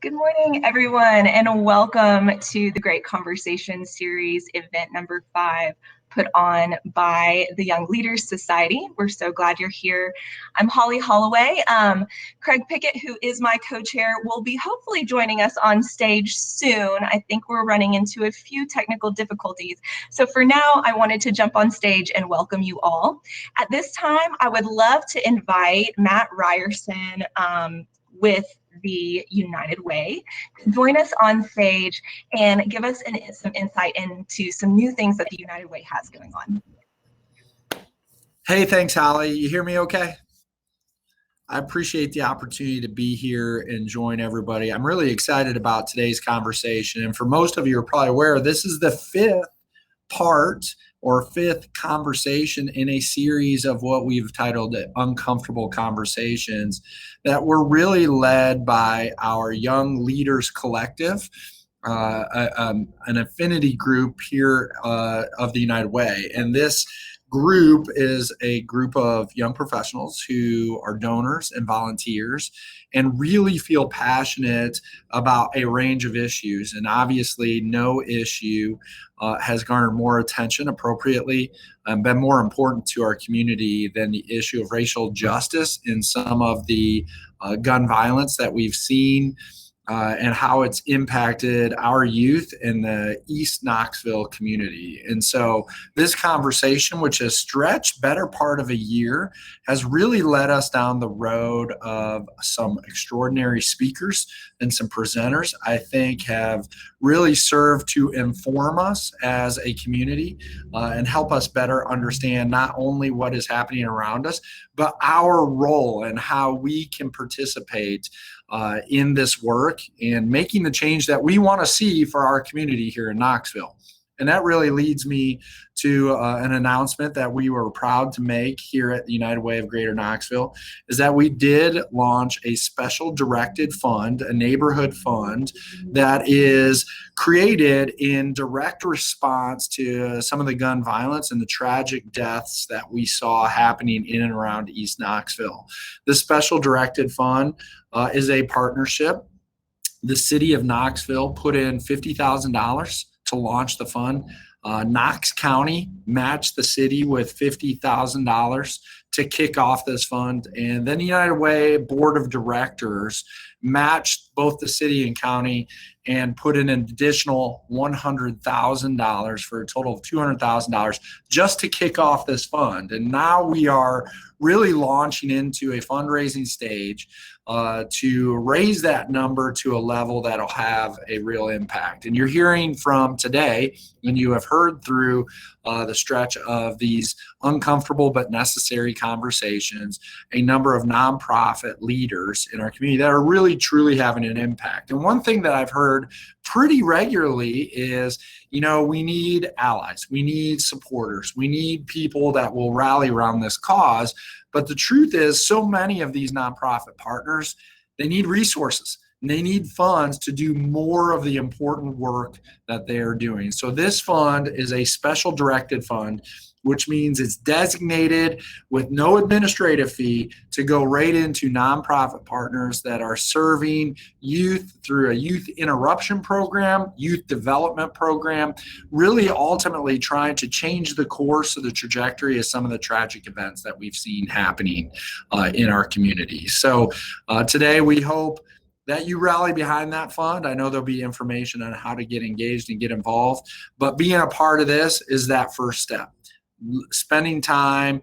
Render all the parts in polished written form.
Good morning, everyone, and welcome to the Great Conversation Series, event number 5, put on by the Young Leaders Society. We're so glad you're here. I'm Holly Holloway. Craig Pickett, who is my co-chair, will be hopefully joining us on stage soon. I think we're running into a few technical difficulties. So for now, I wanted to jump on stage and welcome you all. At this time, I would love to invite Matt Ryerson with the United Way to join us on stage and give us some insight into some new things that the United Way has going on. Hey, thanks, Holly. You hear me okay? I appreciate the opportunity to be here and join everybody. I'm really excited about today's conversation. And for most of you are probably aware, this is the 5th part or 5th conversation in a series of what we've titled Uncomfortable Conversations that were really led by our Young Leaders Collective, an affinity group here of the United Way. And this group is a group of young professionals who are donors and volunteers and really feel passionate about a range of issues. And obviously, no issue has garnered more attention appropriately and been more important to our community than the issue of racial justice in some of the gun violence that we've seen. And how it's impacted our youth in the East Knoxville community. And so this conversation, which has stretched better part of a year, has really led us down the road of some extraordinary speakers and some presenters I think have really served to inform us as a community and help us better understand not only what is happening around us, but our role and how we can participate in this work and making the change that we want to see for our community here in Knoxville. And that really leads me to an announcement that we were proud to make here at the United Way of Greater Knoxville, is that we did launch a special directed fund, a neighborhood fund that is created in direct response to some of the gun violence and the tragic deaths that we saw happening in and around East Knoxville. This special directed fund is a partnership. The city of Knoxville put in $50,000 to launch the fund. Knox County matched the city with $50,000 to kick off this fund. And then the United Way Board of Directors matched both the city and county and put in an additional $100,000 for a total of $200,000 just to kick off this fund. And now we are really launching into a fundraising stage to raise that number to a level that'll have a real impact. And you're hearing from today, and you have heard through the stretch of these uncomfortable but necessary conversations, a number of nonprofit leaders in our community that are really truly having an impact. And one thing that I've heard pretty regularly is, we need allies, we need supporters, we need people that will rally around this cause. But the truth is, so many of these nonprofit partners, they need resources and they need funds to do more of the important work that they are doing. So this fund is a special directed fund, which means it's designated with no administrative fee to go right into nonprofit partners that are serving youth through a youth interruption program, youth development program, really ultimately trying to change the course of the trajectory of some of the tragic events that we've seen happening in our community. So today we hope that you rally behind that fund. I know there'll be information on how to get engaged and get involved, but being a part of this is that first step. Spending time,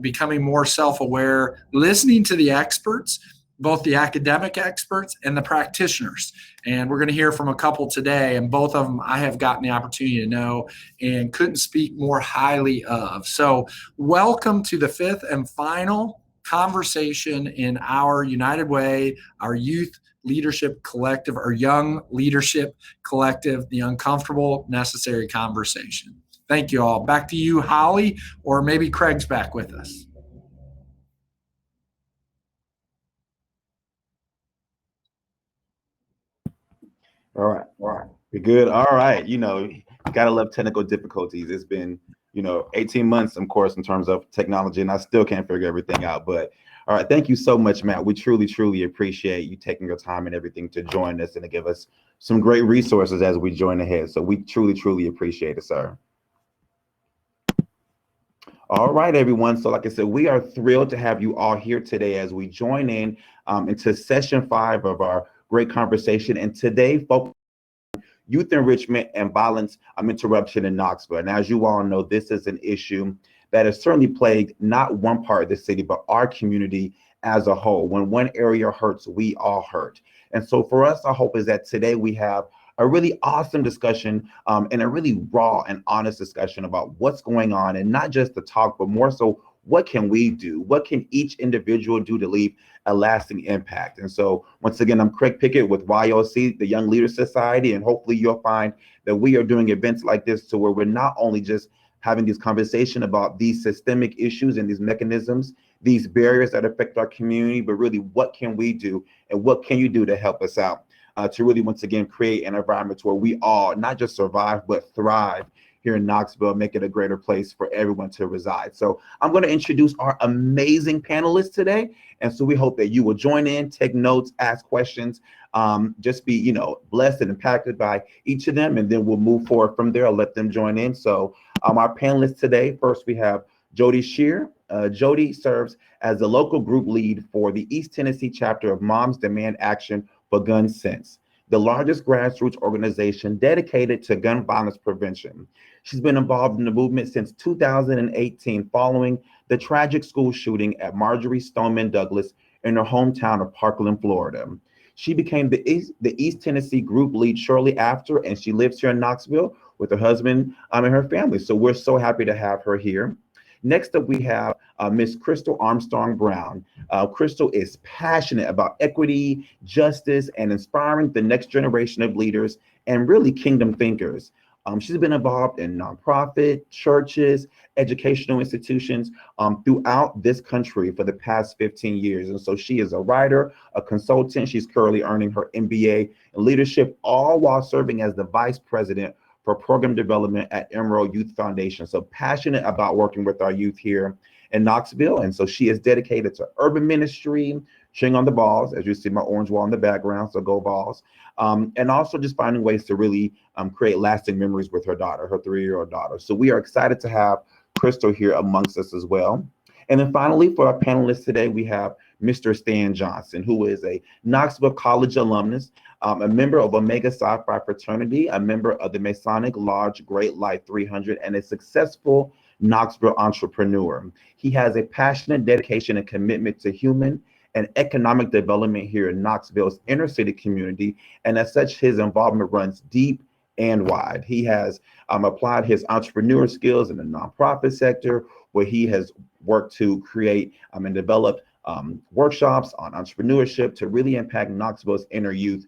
becoming more self-aware, listening to the experts, both the academic experts and the practitioners. And we're going to hear from a couple today, and both of them I have gotten the opportunity to know and couldn't speak more highly of. So welcome to the 5th and final conversation in our United Way, our youth leadership collective, our young leadership collective, the uncomfortable, necessary conversation. Thank you all. Back to you, Holly, or maybe Craig's back with us. All right. You're good. All right. Gotta love technical difficulties. It's been, 18 months, of course, in terms of technology, and I still can't figure everything out. But all right, thank you so much, Matt. We truly, truly appreciate you taking your time and everything to join us and to give us some great resources as we join ahead. So we truly, truly appreciate it, sir. All right, everyone. So like I said, we are thrilled to have you all here today as we join in into session 5 of our great conversation. And today, folks, youth enrichment and violence interruption in Knoxville. And as you all know, this is an issue that has certainly plagued not one part of the city, but our community as a whole. When one area hurts, we all hurt. And so for us, our hope is that today we have a really awesome discussion and a really raw and honest discussion about what's going on, and not just the talk, but more so, what can we do? What can each individual do to leave a lasting impact? And so once again, I'm Craig Pickett with YOC, the Young Leaders Society, and hopefully you'll find that we are doing events like this to where we're not only just having this conversation about these systemic issues and these mechanisms, these barriers that affect our community, but really what can we do and what can you do to help us out? To really, once again, create an environment where we all not just survive, but thrive here in Knoxville, make it a greater place for everyone to reside. So I'm going to introduce our amazing panelists today. And so we hope that you will join in, take notes, ask questions, just be, blessed and impacted by each of them. And then we'll move forward from there. I'll let them join in. So our panelists today, first we have Jody Shear. Jody serves as the local group lead for the East Tennessee chapter of Moms Demand Action for Gun Sense, the largest grassroots organization dedicated to gun violence prevention. She's been involved in the movement since 2018, following the tragic school shooting at Marjorie Stoneman Douglas in her hometown of Parkland, Florida. She became the East Tennessee group lead shortly after, and she lives here in Knoxville with her husband and her family. So we're so happy to have her here. Next up, we have Miss Crystal Armstrong Brown. Crystal is passionate about equity, justice, and inspiring the next generation of leaders and really kingdom thinkers. She's been involved in nonprofit, churches, educational institutions throughout this country for the past 15 years. And so she is a writer, a consultant. She's currently earning her MBA in leadership, all while serving as the vice president for program development at Emerald Youth Foundation. So passionate about working with our youth here in Knoxville. And so she is dedicated to urban ministry, cheering on the balls, as you see my orange wall in the background, so go balls. And also just finding ways to really create lasting memories with her daughter, her 3-year-old daughter. So we are excited to have Crystal here amongst us as well. And then finally, for our panelists today, we have Mr. Stan Johnson, who is a Knoxville College alumnus, a member of Omega Psi Phi fraternity, a member of the Masonic Lodge Great Light 300, and a successful Knoxville entrepreneur. He has a passionate dedication and commitment to human and economic development here in Knoxville's inner city community, and as such, his involvement runs deep and wide. He has applied his entrepreneur skills in the nonprofit sector, where he has worked to create and develop workshops on entrepreneurship to really impact Knoxville's inner youth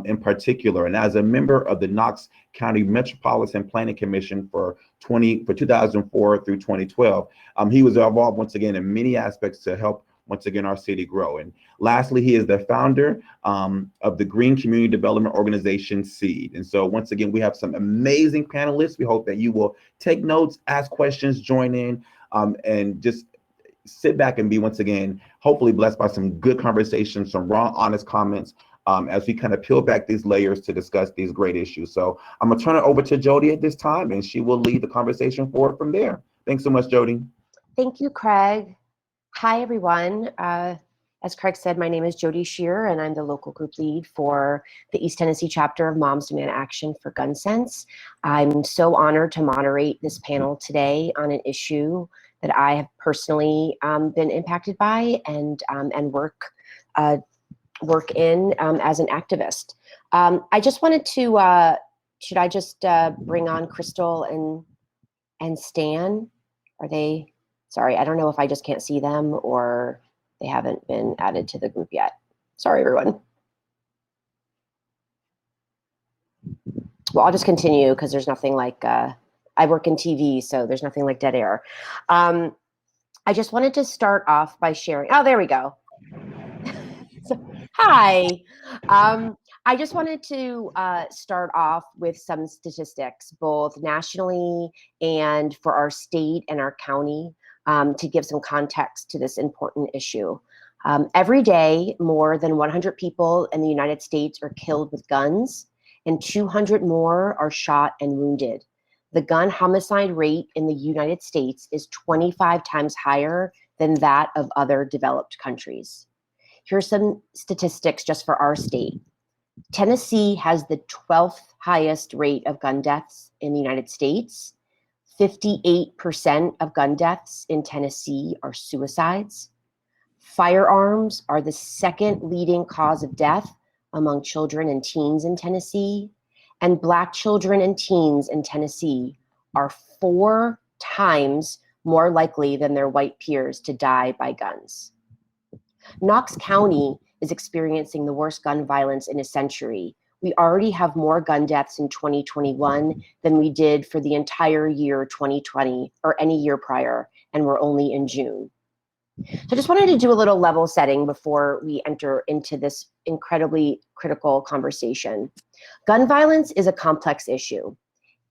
in particular. And as a member of the Knox County Metropolitan Planning Commission for 2004 through 2012, he was involved once again in many aspects to help once again our city grow. And lastly, he is the founder of the Green Community Development Organization SEED. And so once again, we have some amazing panelists. We hope that you will take notes, ask questions, join in, and just sit back and be once again hopefully blessed by some good conversations, some raw, honest comments as we kind of peel back these layers to discuss these great issues. So I'm gonna turn it over to Jody at this time, and she will lead the conversation forward from there. Thanks so much, Jody. Thank you, Craig. Hi, everyone. As Craig said, my name is Jody Shear, and I'm the local group lead for the East Tennessee chapter of Moms Demand Action for Gun Sense. I'm so honored to moderate this panel today on an issue that I have personally been impacted by and work in as an activist. I just wanted to, should I just bring on Crystal and Stan? Are they, sorry, I don't know if I just can't see them or they haven't been added to the group yet. Sorry, everyone. Well, I'll just continue because there's nothing like, I work in TV, so there's nothing like dead air. I just wanted to start off by sharing, oh, there we go. So, hi. I just wanted to start off with some statistics, both nationally and for our state and our county, to give some context to this important issue. Every day, more than 100 people in the United States are killed with guns, and 200 more are shot and wounded. The gun homicide rate in the United States is 25 times higher than that of other developed countries. Here's some statistics just for our state. Tennessee has the 12th highest rate of gun deaths in the United States. 58% of gun deaths in Tennessee are suicides. Firearms are the second leading cause of death among children and teens in Tennessee. And Black children and teens in Tennessee are 4 times more likely than their white peers to die by guns. Knox County is experiencing the worst gun violence in a century. We already have more gun deaths in 2021 than we did for the entire year 2020 or any year prior, and we're only in June. So I just wanted to do a little level setting before we enter into this incredibly critical conversation. Gun violence is a complex issue.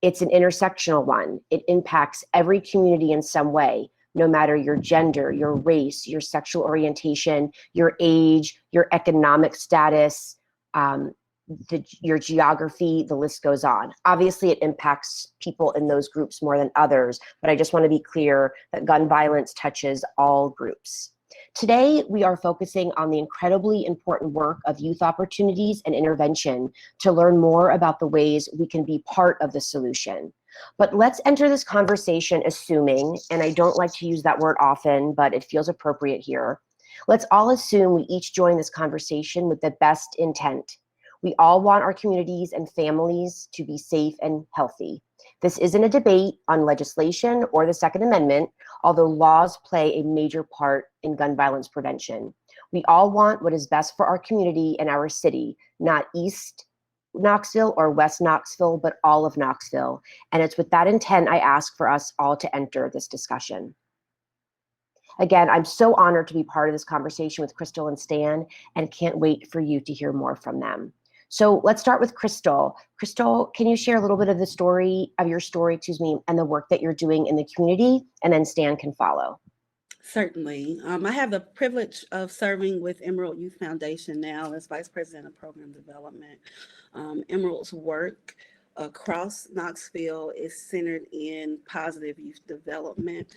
It's an intersectional one. It impacts every community in some way, no matter your gender, your race, your sexual orientation, your age, your economic status, your geography, the list goes on. Obviously, it impacts people in those groups more than others, but I just want to be clear that gun violence touches all groups. Today, we are focusing on the incredibly important work of youth opportunities and intervention to learn more about the ways we can be part of the solution. But let's enter this conversation assuming, and I don't like to use that word often, but it feels appropriate here. Let's all assume we each join this conversation with the best intent. We all want our communities and families to be safe and healthy. This isn't a debate on legislation or the Second Amendment, although laws play a major part in gun violence prevention. We all want what is best for our community and our city, not East Knoxville or West Knoxville, but all of Knoxville. And it's with that intent I ask for us all to enter this discussion. Again, I'm so honored to be part of this conversation with Crystal and Stan, and can't wait for you to hear more from them. So let's start with Crystal. Crystal, can you share a little bit of your story, and the work that you're doing in the community, and then Stan can follow. Certainly. I have the privilege of serving with Emerald Youth Foundation now as Vice President of Program Development. Emerald's work across Knoxville is centered in positive youth development,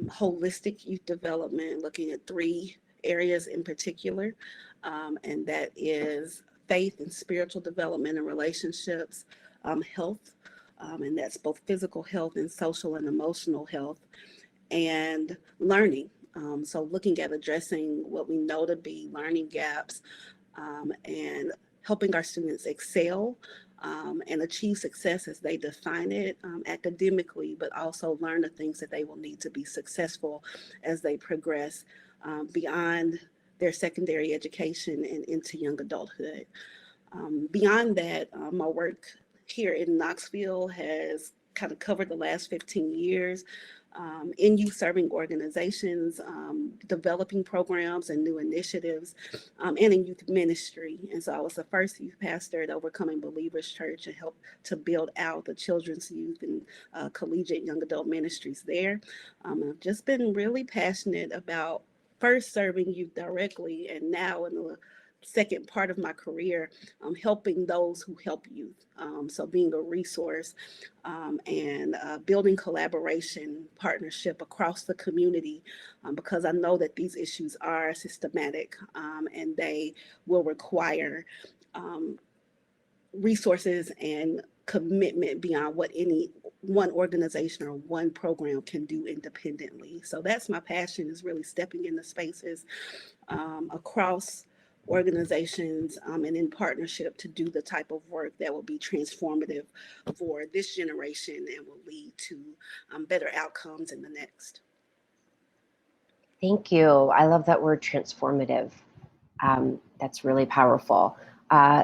holistic youth development, looking at 3 areas in particular, and that is faith and spiritual development and relationships, health, and that's both physical health and social and emotional health, and learning. So looking at addressing what we know to be learning gaps, and helping our students excel and achieve success as they define it academically, but also learn the things that they will need to be successful as they progress beyond their secondary education and into young adulthood. Beyond that, my work here in Knoxville has kind of covered the last 15 years in youth serving organizations, developing programs and new initiatives, and in youth ministry. And so I was the first youth pastor at Overcoming Believers Church and helped to build out the children's youth and collegiate young adult ministries there. I've just been really passionate about first serving youth directly, and now in the second part of my career, helping those who help youth. So being a resource and building collaboration, partnership across the community, because I know that these issues are systematic and they will require resources and commitment beyond what any one organization or one program can do independently. So that's my passion, is really stepping into spaces across organizations and in partnership to do the type of work that will be transformative for this generation and will lead to better outcomes in the next. Thank you. I love that word, transformative. That's really powerful.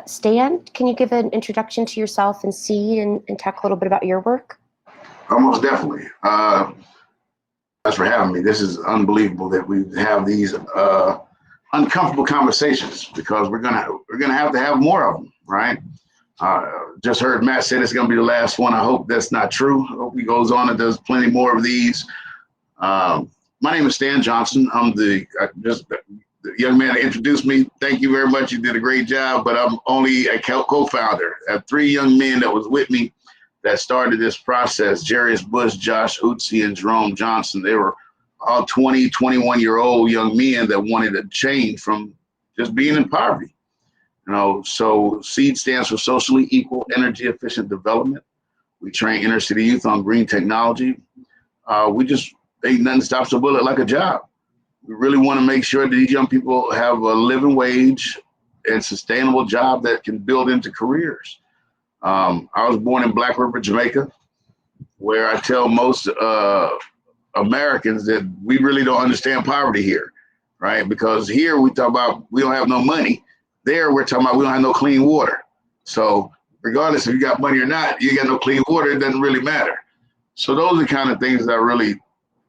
Stan, can you give an introduction to yourself and Seed and talk a little bit about your work? Most definitely. Thanks for having me. This is unbelievable that we have these uncomfortable conversations because we're gonna have to have more of them, right? Just heard Matt say it's gonna be the last one. I hope that's not true. I hope he goes on and does plenty more of these. My name is Stan Johnson. I'm the young man that introduced me. Thank you very much. You did a great job, but I'm only a co-founder. I have 3 young men that was with me that started this process: Jarius Bush, Josh Utsi, and Jerome Johnson. They were all 20, 21-year-old young men that wanted to change from just being in poverty. So SEED stands for Socially Equal Energy Efficient Development. We train inner city youth on green technology. Ain't nothing stops a bullet like a job. We really want to make sure that these young people have a living wage and sustainable job that can build into careers. I was born in Black River, Jamaica, where I tell most Americans that we really don't understand poverty here, right? Because here we talk about we don't have no money. There we're talking about we don't have no clean water. So regardless if you got money or not, you got no clean water, it doesn't really matter. So those are the kind of things that I really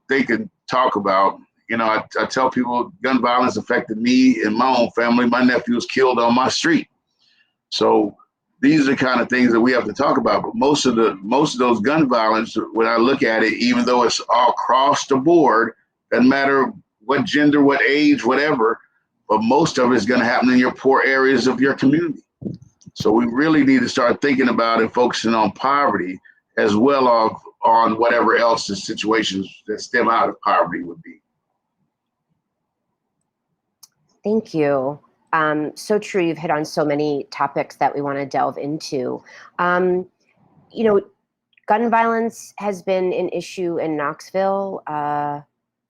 think and talk about. I tell people gun violence affected me and my own family. My nephew was killed on my street. So these are the kind of things that we have to talk about. But most of those gun violence, when I look at it, even though it's all across the board, doesn't matter what gender, what age, whatever, but most of it is going to happen in your poor areas of your community. So we really need to start thinking about and focusing on poverty as well as on whatever else the situations that stem out of poverty would be. Thank you. So true. You've hit on so many topics that we want to delve into. Gun violence has been an issue in Knoxville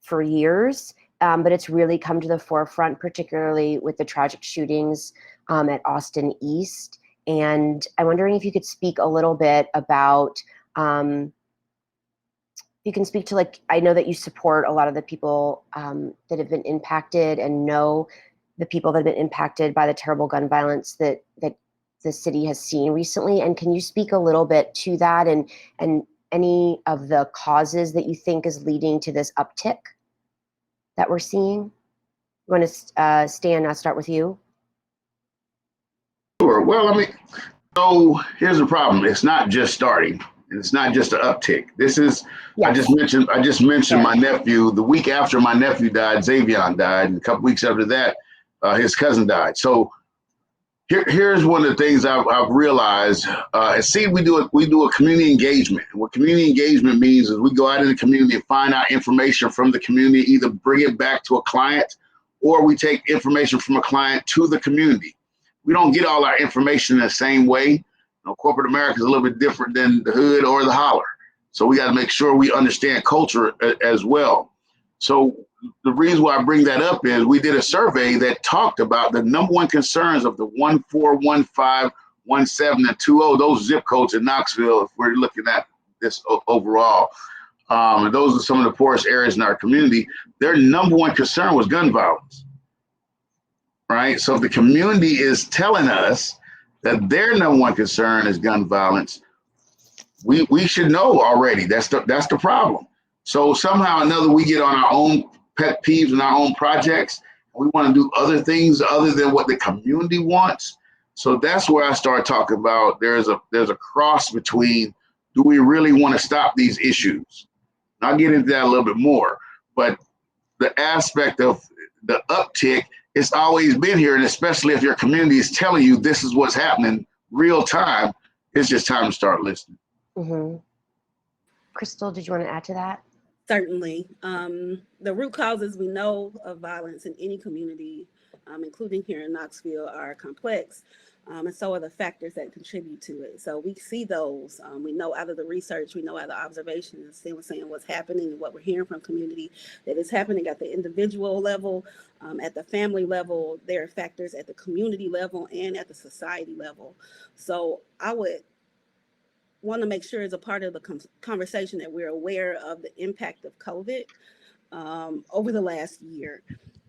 for years, but it's really come to the forefront, particularly with the tragic shootings at Austin East. And I'm wondering if you could speak a little bit about, you can speak to, I know that you support a lot of the people that have been impacted and know the people that have been impacted by the terrible gun violence that the city has seen recently. And can you speak a little bit to that and any of the causes that you think is leading to this uptick that we're seeing? You want to, Stan, I'll start with you. Sure. Well, so here's the problem. It's not just starting. It's not just an uptick. This is, yes. I just mentioned my nephew. The week after my nephew died, Xavier died, and a couple weeks after that, his cousin died. So here's one of the things I've realized. At SEED, we do a community engagement. And what community engagement means is we go out in the community and find out information from the community, either bring it back to a client, or we take information from a client to the community. We don't get all our information in the same way. Corporate America is a little bit different than the hood or the holler. So we got to make sure we understand culture as well. So the reason why I bring that up is we did a survey that talked about the number one concerns of the 1415, 17, and 20, those zip codes in Knoxville, if we're looking at this overall. And those are some of the poorest areas in our community. Their number one concern was gun violence, right? So if the community is telling us that their number one concern is gun violence, we should know already. That's the problem. So somehow or another, we get on our own pet peeves and our own projects. We want to do other things other than what the community wants. So that's where I start talking about there's a cross between, do we really want to stop these issues? And I'll get into that a little bit more, but the aspect of the uptick, it's always been here, and especially if your community is telling you this is what's happening real time, it's just time to start listening. Mm-hmm. Crystal, did you want to add to that? Certainly. The root causes we know of violence in any community, including here in Knoxville, are complex. And so are the factors that contribute to it. So we see those. We know out of the research, we know out of the observations, saying what's happening and what we're hearing from community, that is happening at the individual level, at the family level. There are factors at the community level and at the society level. So I would want to make sure as a part of the conversation that we're aware of the impact of COVID over the last year,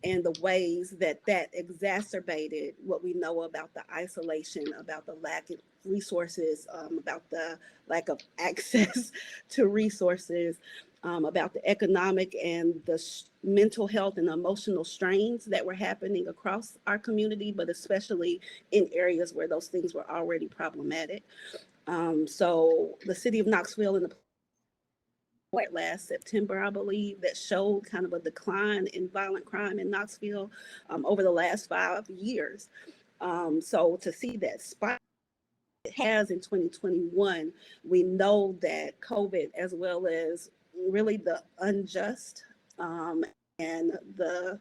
and the ways that exacerbated what we know about the isolation, about the lack of resources, about the lack of access to resources, about the economic and the mental health and emotional strains that were happening across our community, but especially in areas where those things were already problematic. So the city of Knoxville in the last September, I believe, that showed kind of a decline in violent crime in Knoxville over the last 5 years. So to see that spike it has in 2021, we know that COVID, as well as really the unjust and the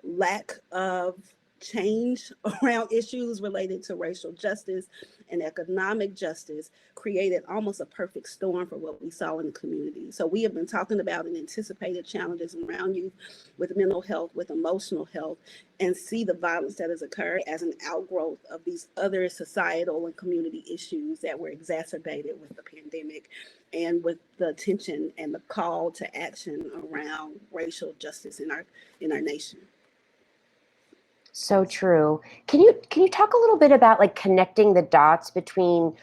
lack of change around issues related to racial justice and economic justice, created almost a perfect storm for what we saw in the community. So we have been talking about and anticipated challenges around youth with mental health, with emotional health, and see the violence that has occurred as an outgrowth of these other societal and community issues that were exacerbated with the pandemic and with the attention and the call to action around racial justice in our nation. So true. Can you talk a little bit about like connecting the dots between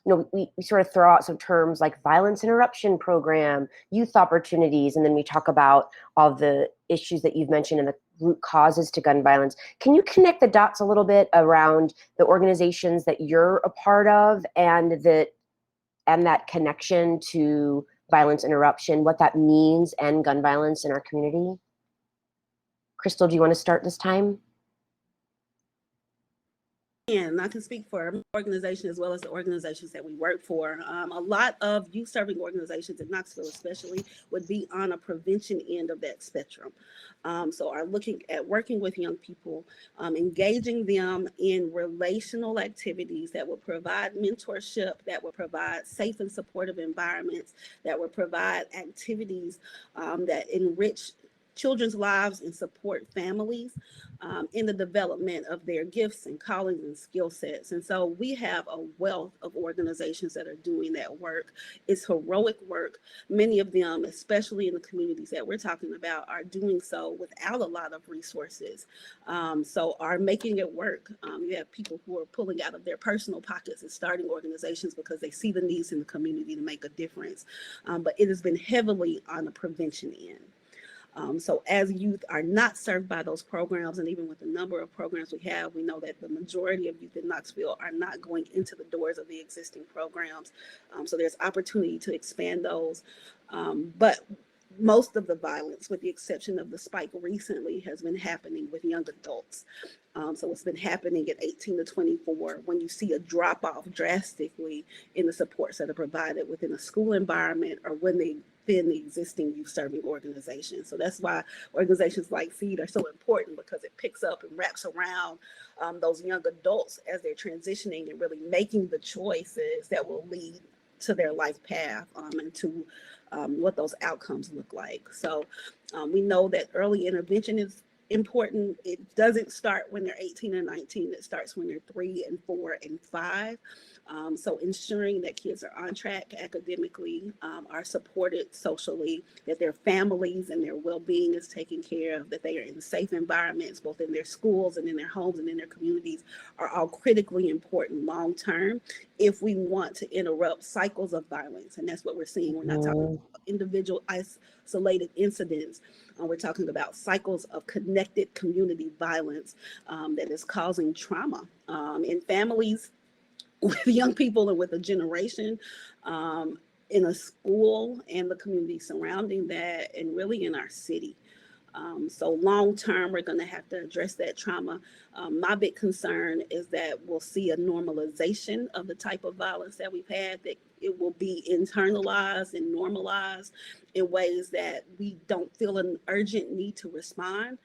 we sort of throw out some terms like violence interruption program, youth opportunities, and then we talk about all the issues that you've mentioned and the root causes to gun violence. Can you connect the dots a little bit around the organizations that you're a part of and that connection to violence interruption, what that means and gun violence in our community? Crystal, do you want to start this time? And I can speak for our organization as well as the organizations that we work for. A lot of youth serving organizations in Knoxville especially would be on a prevention end of that spectrum. So are looking at working with young people, engaging them in relational activities that will provide mentorship, that will provide safe and supportive environments, that will provide activities that enrich children's lives and support families in the development of their gifts and callings and skill sets. And so we have a wealth of organizations that are doing that work. It's heroic work. Many of them, especially in the communities that we're talking about, are doing so without a lot of resources. So are making it work. You have people who are pulling out of their personal pockets and starting organizations because they see the needs in the community to make a difference. But it has been heavily on the prevention end. So as youth are not served by those programs, and even with the number of programs we have, we know that the majority of youth in Knoxville are not going into the doors of the existing programs. So there's opportunity to expand those. But most of the violence, with the exception of the spike recently, has been happening with young adults. So it's been happening at 18 to 24 when you see a drop off drastically in the supports that are provided within a school environment or when they within the existing youth serving organizations. So that's why organizations like SEED are so important, because it picks up and wraps around those young adults as they're transitioning and really making the choices that will lead to their life path and to what those outcomes look like. So we know that early intervention is important. It doesn't start when they're 18 or 19. It starts when they're 3 and 4 and 5. So ensuring that kids are on track academically, are supported socially, that their families and their well-being is taken care of, that they are in safe environments, both in their schools and in their homes and in their communities, are all critically important long-term if we want to interrupt cycles of violence. And that's what we're seeing. We're not talking about individual isolated incidents. We're talking about cycles of connected community violence that is causing trauma in families, with young people, and with a generation, in a school and the community surrounding that, and really in our city. So long term, we're going to have to address that trauma. My big concern is that we'll see a normalization of the type of violence that we've had, that it will be internalized and normalized in ways that we don't feel an urgent need to respond.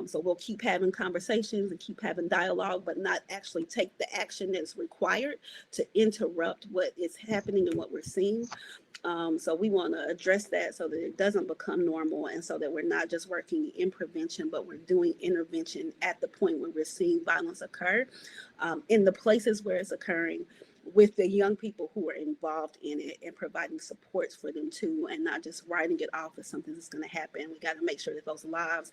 So we'll keep having conversations and keep having dialogue, but not actually take the action that's required to interrupt what is happening and what we're seeing. So we want to address that so that it doesn't become normal, and so that we're not just working in prevention, but we're doing intervention at the point where we're seeing violence occur in the places where it's occurring, with the young people who are involved in it, and providing supports for them too, and not just writing it off as something that's going to happen. We got to make sure that those lives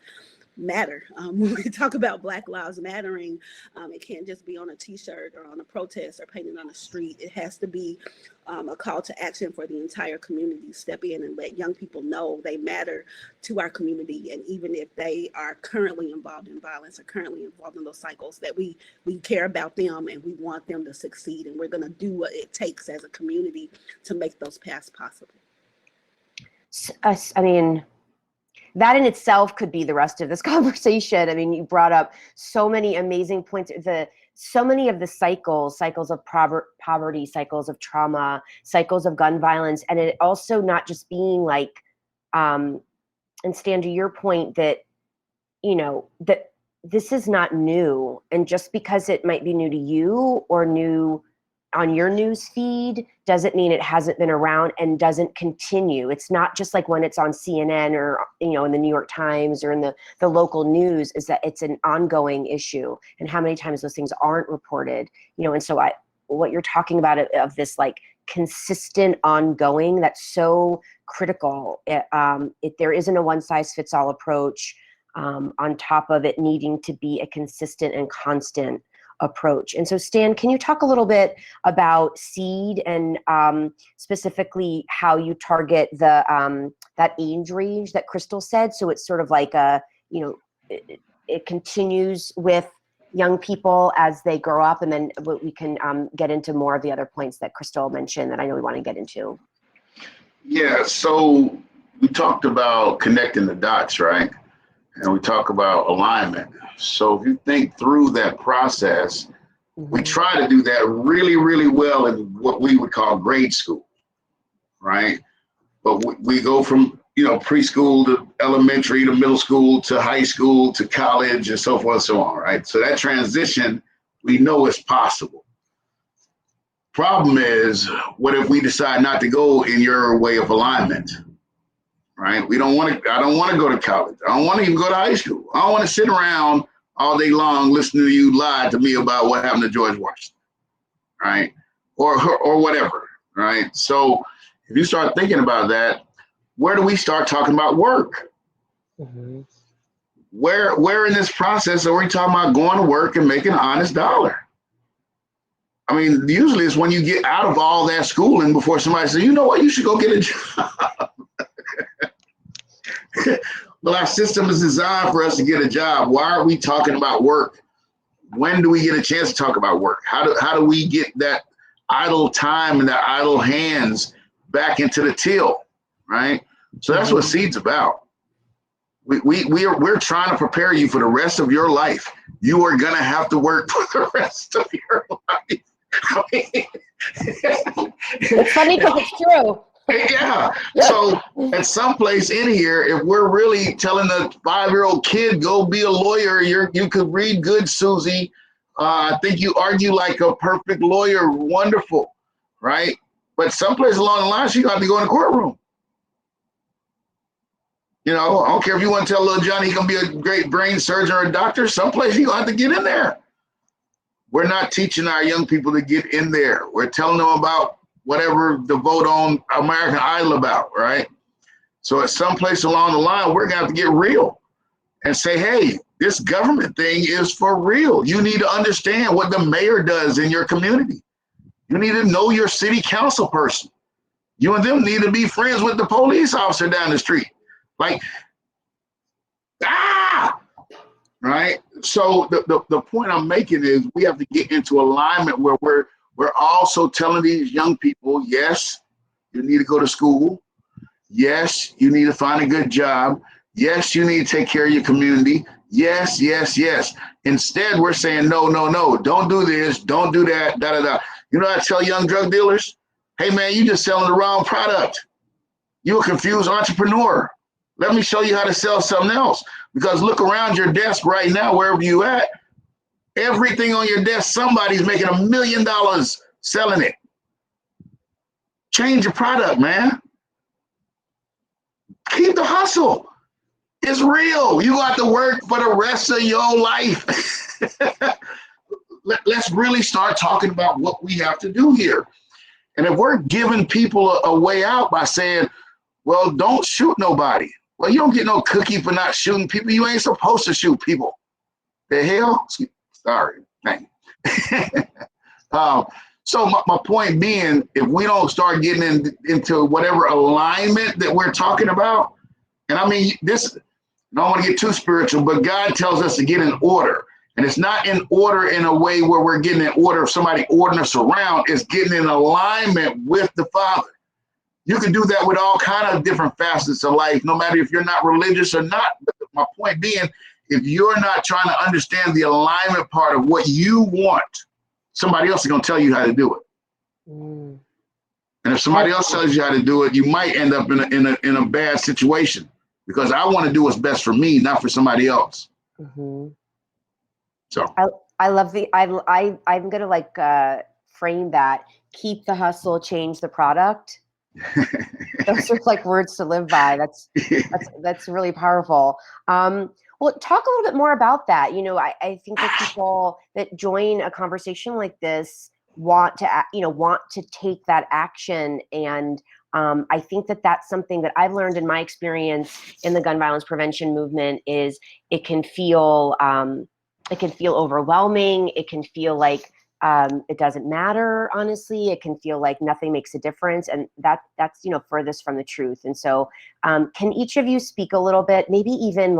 matter. When we talk about Black Lives Mattering, it can't just be on a t-shirt or on a protest or painted on the street. It has to be a call to action for the entire community. Step in and let young people know they matter to our community. And even if they are currently involved in violence or currently involved in those cycles, that we care about them and we want them to succeed. And we're going to do what it takes as a community to make those paths possible. I mean, that in itself could be the rest of this conversation. I mean, you brought up so many amazing points. So many of the cycles of poverty, cycles of trauma, cycles of gun violence, and it also not just being like, and Stan, to your point that, you know, that this is not new, and just because it might be new to you or new on your news feed doesn't mean it hasn't been around and doesn't continue. It's not just like when it's on CNN or, you know, in the New York Times or in the local news, is that it's an ongoing issue, and how many times those things aren't reported, you know. And so what you're talking about of this like consistent ongoing, that's so critical. There isn't a one size fits all approach, on top of it needing to be a consistent and constant approach. And so Stan, can you talk a little bit about SEED and specifically how you target the that age range that Crystal said? So it's sort of like you know, it continues with young people as they grow up, and then we can get into more of the other points that Crystal mentioned that I know we want to get into. Yeah, so we talked about connecting the dots, right? And we talk about alignment. So if you think through that process, we try to do that really, really well in what we would call grade school, right? But we go from, you know, preschool to elementary to middle school to high school to college and so forth and so on, right? So that transition, we know is possible. Problem is, what if we decide not to go in your way of alignment? Right? I don't want to go to college. I don't want to even go to high school. I don't want to sit around all day long listening to you lie to me about what happened to George Washington, right? Or whatever, right? So if you start thinking about that, where do we start talking about work? Mm-hmm. Where in this process are we talking about going to work and making an honest dollar? I mean, usually it's when you get out of all that schooling before somebody says, you know what, you should go get a job. Well, our system is designed for us to get a job. Why are we talking about work? When do we get a chance to talk about work? How do we get that idle time and that idle hands back into the till, right? So that's what SEED's about. We're trying to prepare you for the rest of your life. You are gonna have to work for the rest of your life. I mean, it's funny because it's true. Yeah. So at some place in here, if we're really telling a 5-year-old kid, go be a lawyer, you could read good, Susie. I think you argue like a perfect lawyer. Wonderful. Right. But someplace along the line, she got to go in the courtroom. You know, I don't care if you want to tell little Johnny he's going to be a great brain surgeon or a doctor. Someplace you're going to have to get in there. We're not teaching our young people to get in there. We're telling them about whatever the vote on American Idol about, right? So at some place along the line, we're gonna have to get real and say, hey, this government thing is for real. You need to understand what the mayor does in your community. You need to know your city council person. You and them need to be friends with the police officer down the street. Like, right? So the point I'm making is we have to get into alignment where we're also telling these young people, yes, you need to go to school. Yes, you need to find a good job. Yes, you need to take care of your community. Yes, yes, yes. Instead, we're saying, no, no, no, don't do this, don't do that, da, da, da. You know what I tell young drug dealers? Hey, man, you just selling the wrong product. You're a confused entrepreneur. Let me show you how to sell something else. Because look around your desk right now, wherever you at, everything on your desk, somebody's making $1 million selling it. Change your product, man. Keep the hustle. It's real. You got to work for the rest of your life. Let's really start talking about what we have to do here. And if we're giving people a way out by saying, well, don't shoot nobody. Well, you don't get no cookie for not shooting people. You ain't supposed to shoot people. The hell? Sorry. Thank you. So my point being, if we don't start getting into whatever alignment that we're talking about, and I mean, this, I don't want to get too spiritual, but God tells us to get in order. And it's not in order in a way where we're getting in order of somebody ordering us around. It's getting in alignment with the Father. You can do that with all kinds of different facets of life, no matter if you're not religious or not. But my point being, if you're not trying to understand the alignment part of what you want, somebody else is going to tell you how to do it. And if somebody else tells you how to do it, you might end up in a bad situation, because I want to do what's best for me, not for somebody else. So I love I'm going to frame that. Keep the hustle, change the product. Those are like words to live by. That's really powerful. Well, talk a little bit more about that. You know, I think that people that join a conversation like this want to take that action. And I think that that's something that I've learned in my experience in the gun violence prevention movement is it can feel overwhelming. It can feel like it doesn't matter, honestly. It can feel like nothing makes a difference, and that's furthest from the truth. And so can each of you speak a little bit, maybe even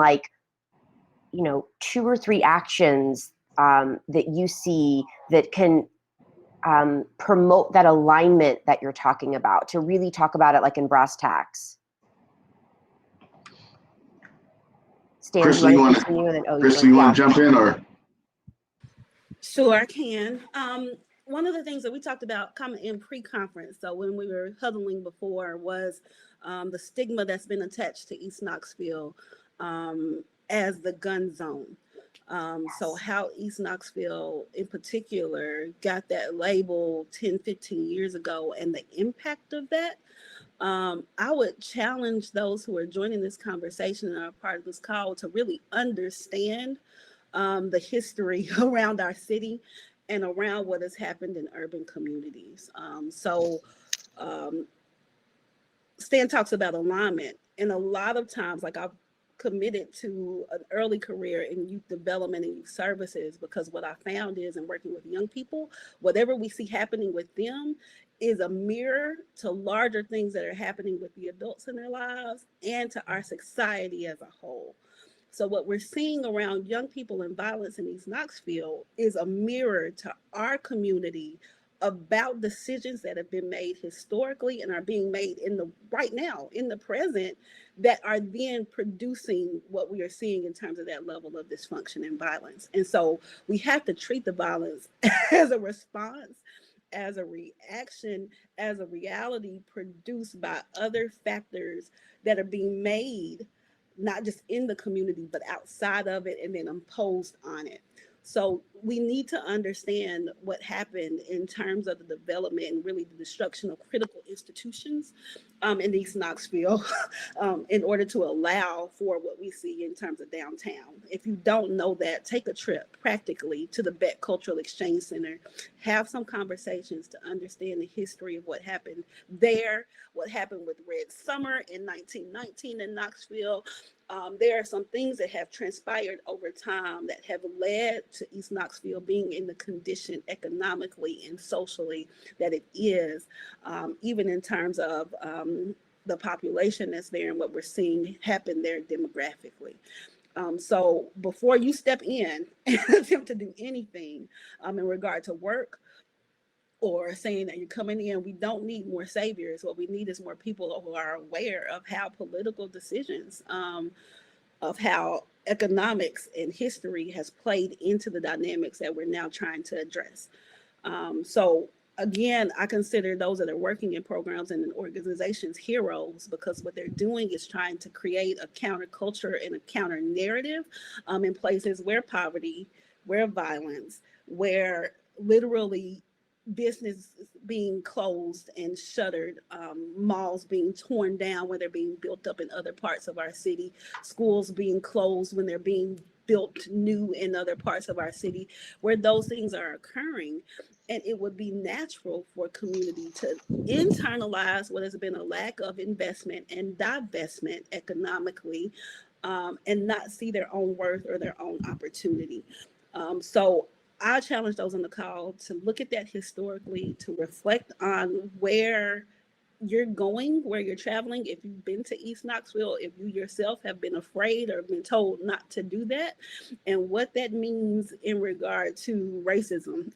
2 or 3 actions that you see that can promote that alignment that you're talking about, to really talk about it like in brass tacks? Stan, Crystal, you want to jump in, or? Sure, I can. One of the things that we talked about coming in pre-conference, so when we were huddling before, was the stigma that's been attached to East Knoxville as the gun zone. So how East Knoxville in particular got that label 10, 15 years ago, and the impact of that. I would challenge those who are joining this conversation and are part of this call to really understand the history around our city and around what has happened in urban communities. Stan talks about alignment, and a lot of times, like, I've committed to an early career in youth development and youth services, because what I found is, in working with young people, whatever we see happening with them is a mirror to larger things that are happening with the adults in their lives and to our society as a whole. So what we're seeing around young people and violence in East Knoxville is a mirror to our community about decisions that have been made historically and are being made right now, in the present, that are then producing what we are seeing in terms of that level of dysfunction and violence. And so we have to treat the violence as a response, as a reaction, as a reality produced by other factors that are being made, not just in the community, but outside of it, and then imposed on it. So we need to understand what happened in terms of the development and really the destruction of critical institutions in East Knoxville in order to allow for what we see in terms of downtown. If you don't know that, take a trip practically to the Beck Cultural Exchange Center, have some conversations to understand the history of what happened there, what happened with Red Summer in 1919 in Knoxville. There are some things that have transpired over time that have led to East Knoxville being in the condition economically and socially that it is, even in terms of the population that's there and what we're seeing happen there demographically. So before you step in and attempt to do anything in regard to work, or saying that you're coming in, we don't need more saviors. What we need is more people who are aware of how political decisions, of how economics and history has played into the dynamics that we're now trying to address. So again, I consider those that are working in programs and in organizations heroes, because what they're doing is trying to create a counterculture and a counter narrative in places where poverty, where violence, where literally business being closed and shuttered, malls being torn down when they're being built up in other parts of our city, schools being closed when they're being built new in other parts of our city where those things are occurring. And it would be natural for a community to internalize what has been a lack of investment and divestment economically, and not see their own worth or their own opportunity. So I challenge those on the call to look at that historically, to reflect on where you're going, where you're traveling. If you've been to East Knoxville, if you yourself have been afraid or been told not to do that, and what that means in regard to racism,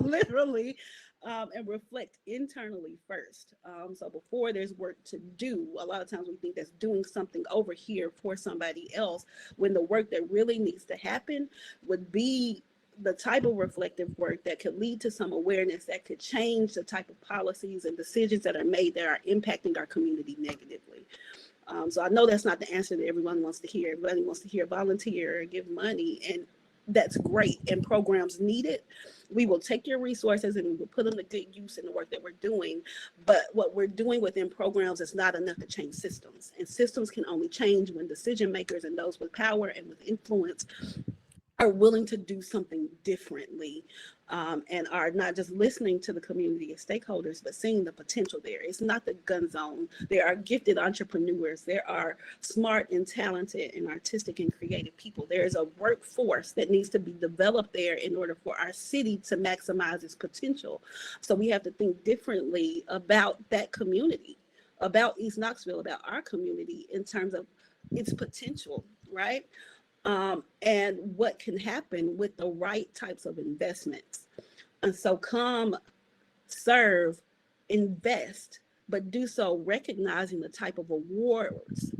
literally, and reflect internally first. So before there's work to do, a lot of times we think that's doing something over here for somebody else, when the work that really needs to happen would be the type of reflective work that could lead to some awareness that could change the type of policies and decisions that are made that are impacting our community negatively. So I know that's not the answer that everyone wants to hear. Everybody wants to hear volunteer or give money, and that's great, and programs need it. We will take your resources and we will put them to good use in the work that we're doing. But what we're doing within programs is not enough to change systems. And systems can only change when decision makers and those with power and with influence are willing to do something differently, and are not just listening to the community as stakeholders, but seeing the potential there. It's not the gun zone. There are gifted entrepreneurs. There are smart and talented and artistic and creative people. There is a workforce that needs to be developed there in order for our city to maximize its potential. So we have to think differently about that community, about East Knoxville, about our community in terms of its potential, right? And what can happen with the right types of investments. And so come, serve, invest, but do so recognizing the type of rewards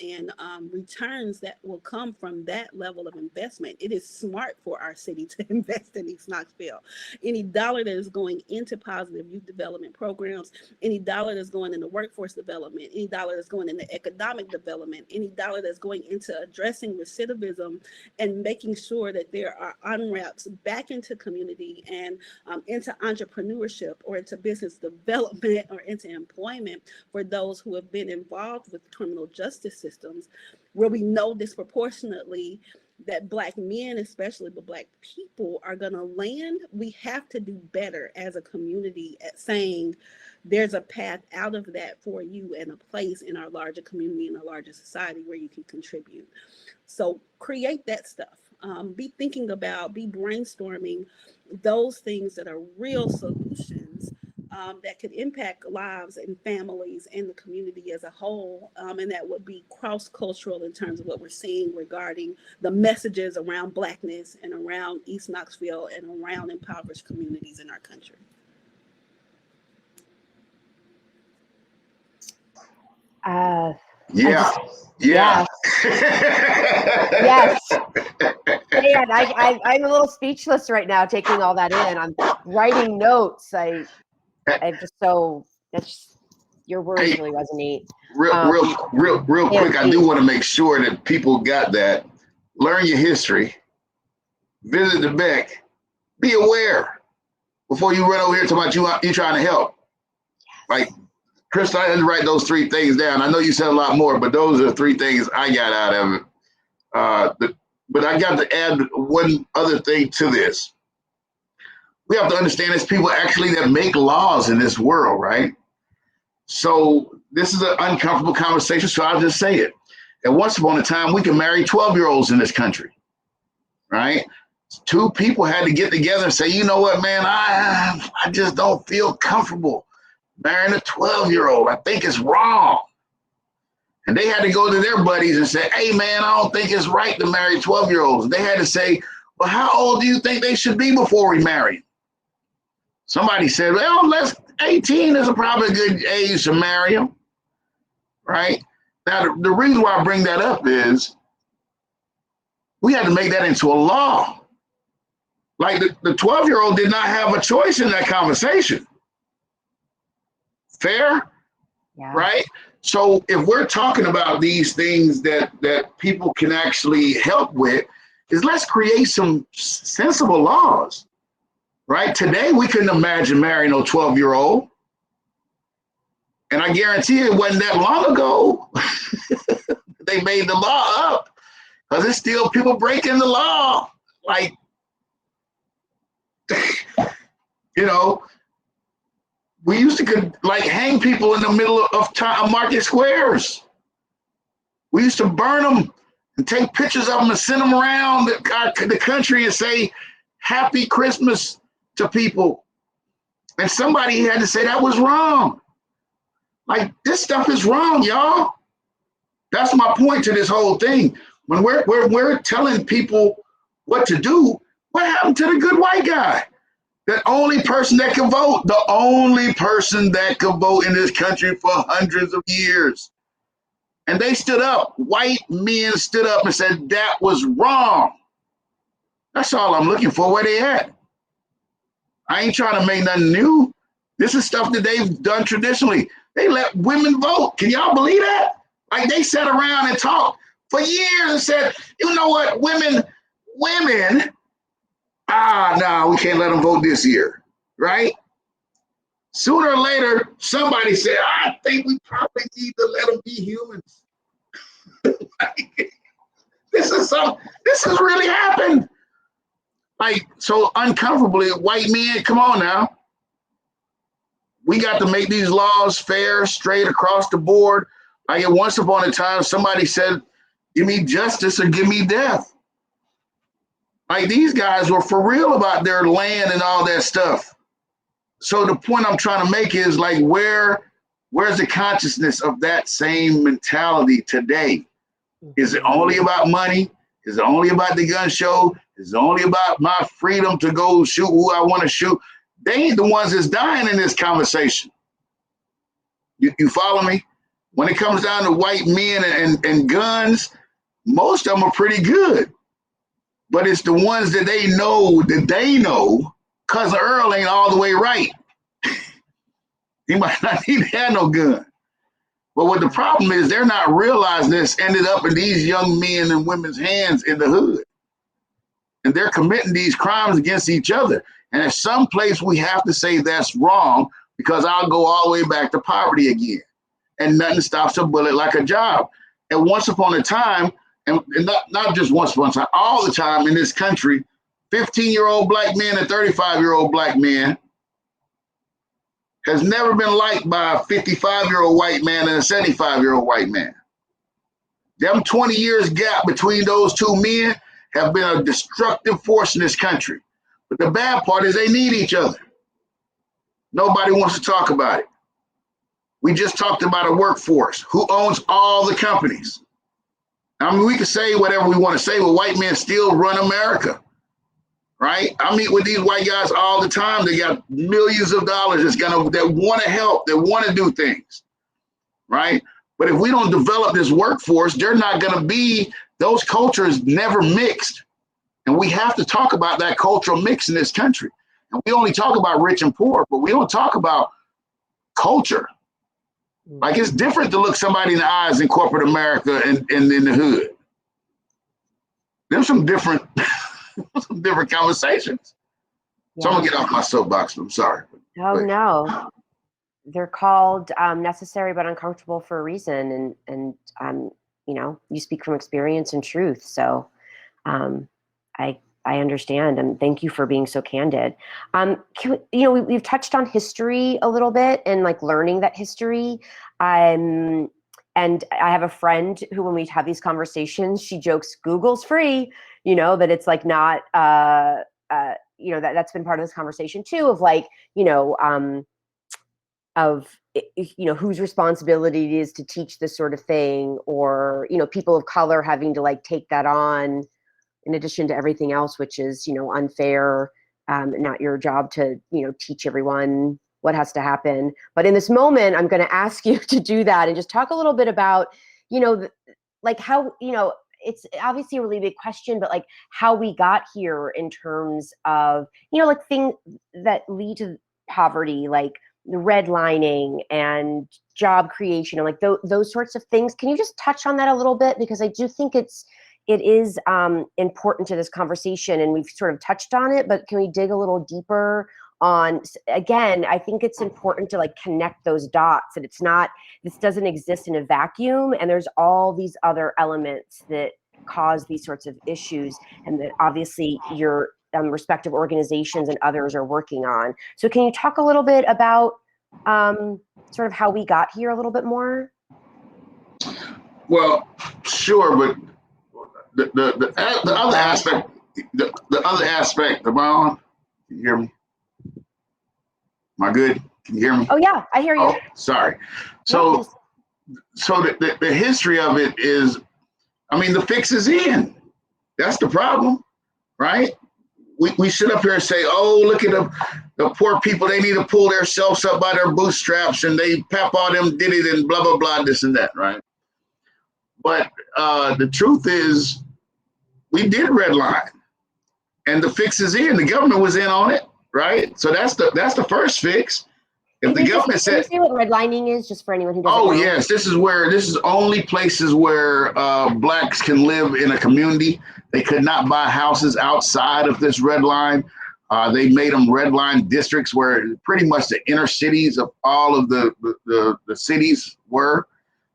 and returns that will come from that level of investment. It is smart for our city to invest in East Knoxville. Any dollar that is going into positive youth development programs, any dollar that's going into workforce development, any dollar that's going into economic development, any dollar that's going into addressing recidivism and making sure that there are on-ramps back into community and into entrepreneurship or into business development or into employment for those who have been involved with criminal justice systems, where we know disproportionately that Black men, especially, but Black people are going to land. We have to do better as a community at saying there's a path out of that for you and a place in our larger community and a larger society where you can contribute. So create that stuff. Be thinking about, be brainstorming those things that are real solutions that could impact lives and families and the community as a whole, and that would be cross-cultural in terms of what we're seeing regarding the messages around Blackness and around East Knoxville and around impoverished communities in our country. Yeah. Yes. Man, I'm a little speechless right now, taking all that in. I'm writing notes. I'm just so, that's, your words really resonate. Real quick, I do want to make sure that people got that. Learn your history. Visit the Beck. Be aware before you run over here talking about you trying to help. Like, Chris, I had to write those 3 things down. I know you said a lot more, but those are 3 things I got out of it. But I got to add one other thing to this. We have to understand there's people actually that make laws in this world, right? So this is an uncomfortable conversation, so I'll just say it. And once upon a time, we could marry 12-year-olds in this country, right? 2 people had to get together and say, you know what, man, I just don't feel comfortable marrying a 12-year-old. I think it's wrong. And they had to go to their buddies and say, hey, man, I don't think it's right to marry 12-year-olds. They had to say, well, how old do you think they should be before we marry? Somebody said, well, 18 is probably a good age to marry them, right? Now, the reason why I bring that up is we had to make that into a law. Like the 12-year-old did not have a choice in that conversation. Fair? Yeah. Right? So if we're talking about these things that people can actually help with, is let's create some sensible laws, right? Today, we couldn't imagine marrying a 12-year-old. And I guarantee it wasn't that long ago they made the law up. because it's still people breaking the law. Like, you know, we used to like hang people in the middle of market squares. We used to burn them and take pictures of them and send them around the country and say, Happy Christmas to people. And somebody had to say that was wrong. Like, this stuff is wrong, y'all. That's my point to this whole thing. When we're telling people what to do, what happened to the good white guy? The only person that could vote, the only person that could vote in this country for hundreds of years. And they stood up. White men stood up and said that was wrong. That's all I'm looking for. Where they at? I ain't trying to make nothing new. This is stuff that they've done traditionally. They let women vote. Can y'all believe that? Like, they sat around and talked for years and said, you know what, women, no, we can't let them vote this year, right? Sooner or later, somebody said, I think we probably need to let them be humans. This has really happened. Like, so uncomfortably, white men, come on now. We got to make these laws fair, straight across the board. Like, once upon a time, somebody said, give me justice or give me death. Like, these guys were for real about their land and all that stuff. So the point I'm trying to make is, like, where's the consciousness of that same mentality today? Is it only about money? Is it only about the gun show? Is it only about my freedom to go shoot who I want to shoot? They ain't the ones that's dying in this conversation. You follow me? When it comes down to white men and guns, most of them are pretty good. But it's the ones that they know, Cousin Earl ain't all the way right. He might not need to have no gun. But what the problem is, they're not realizing this ended up in these young men and women's hands in the hood. And they're committing these crimes against each other. And at some place we have to say that's wrong, because I'll go all the way back to poverty again. And nothing stops a bullet like a job. And once upon a time, and not just once upon a time, all the time in this country, 15-year-old black men and 35-year-old black men has never been liked by a 55-year-old white man and a 75-year-old white man. Them 20 years gap between those two men have been a destructive force in this country. But the bad part is they need each other. Nobody wants to talk about it. We just talked about a workforce. Who owns all the companies? I mean, we can say whatever we want to say, but white men still run America, right? I meet with these white guys all the time. They got millions of dollars that want to help, that want to do things, right? But if we don't develop this workforce, they're not going to be, those cultures never mixed. And we have to talk about that cultural mix in this country. And we only talk about rich and poor, but we don't talk about culture. Like, it's different to look somebody in the eyes in corporate America and in the hood. There's some different conversations. Yeah. So I'm gonna get off my soapbox. I'm sorry. No. They're called necessary but uncomfortable for a reason, and you speak from experience and truth. So I understand, and thank you for being so candid. We've touched on history a little bit and like learning that history. And I have a friend who, when we have these conversations, she jokes, Google's free, that it's like not, that's been part of this conversation too, of like, whose responsibility it is to teach this sort of thing, or, people of color having to like take that on, in addition to everything else, which is, unfair, not your job to, teach everyone what has to happen. But in this moment, I'm going to ask you to do that and just talk a little bit about, like how, it's obviously a really big question, but like how we got here in terms of, like things that lead to poverty, like the redlining and job creation, and like those sorts of things. Can you just touch on that a little bit? Because I do think it is important to this conversation, and we've sort of touched on it, but can we dig a little deeper on, again, I think it's important to like connect those dots, that this doesn't exist in a vacuum, and there's all these other elements that cause these sorts of issues, and that obviously your respective organizations and others are working on. So can you talk a little bit about sort of how we got here a little bit more? Well, sure, but the other aspect, the other aspect, am I on? Can you hear me? Am I good? Can you hear me? Oh yeah, I hear you. Oh, sorry. So, the history of it is, I mean, the fix is in. That's the problem, right? We sit up here and say, oh, look at the poor people. They need to pull themselves up by their bootstraps, and they Papa them did it and blah, blah, blah, this and that, right? But the truth is, we did redline, and the fix is in. The government was in on it, right? So that's the first fix. If the government said, can you say what redlining is, just for anyone who doesn't know? oh yes, this is only places where blacks can live in a community. They could not buy houses outside of this red line. They made them red line districts where pretty much the inner cities of all of the cities were,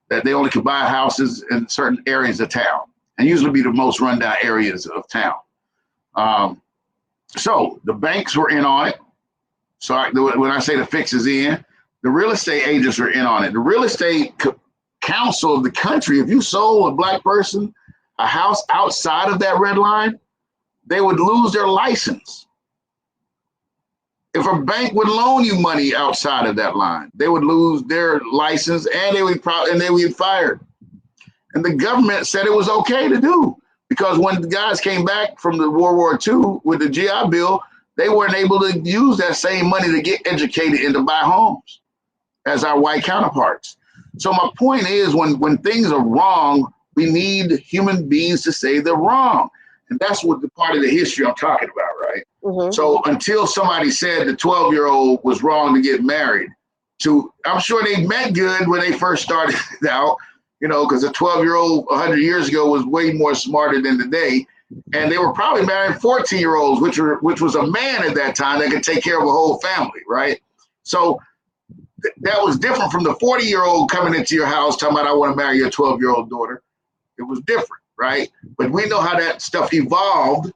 that they only could buy houses in certain areas of town, and usually be the most rundown areas of town. So the banks were in on it. So when I say the fix is in, the real estate agents are in on it. The real estate council of the country, if you sold a black person a house outside of that red line, they would lose their license. If a bank would loan you money outside of that line, they would lose their license, and they would be fired. And the government said it was okay to do, because when the guys came back from the World War II with the GI Bill, they weren't able to use that same money to get educated and to buy homes as our white counterparts. So my point is, when things are wrong, we need human beings to say they're wrong. And that's what the part of the history I'm talking about, right? Mm-hmm. So until somebody said the 12-year-old was wrong to get married, I'm sure they meant good when they first started out, because a 12-year-old 100 years ago was way more smarter than today. And they were probably marrying 14-year-olds, which was a man at that time that could take care of a whole family, right? So that was different from the 40-year-old coming into your house talking about, I want to marry your 12-year-old daughter. It was different, right? But we know how that stuff evolved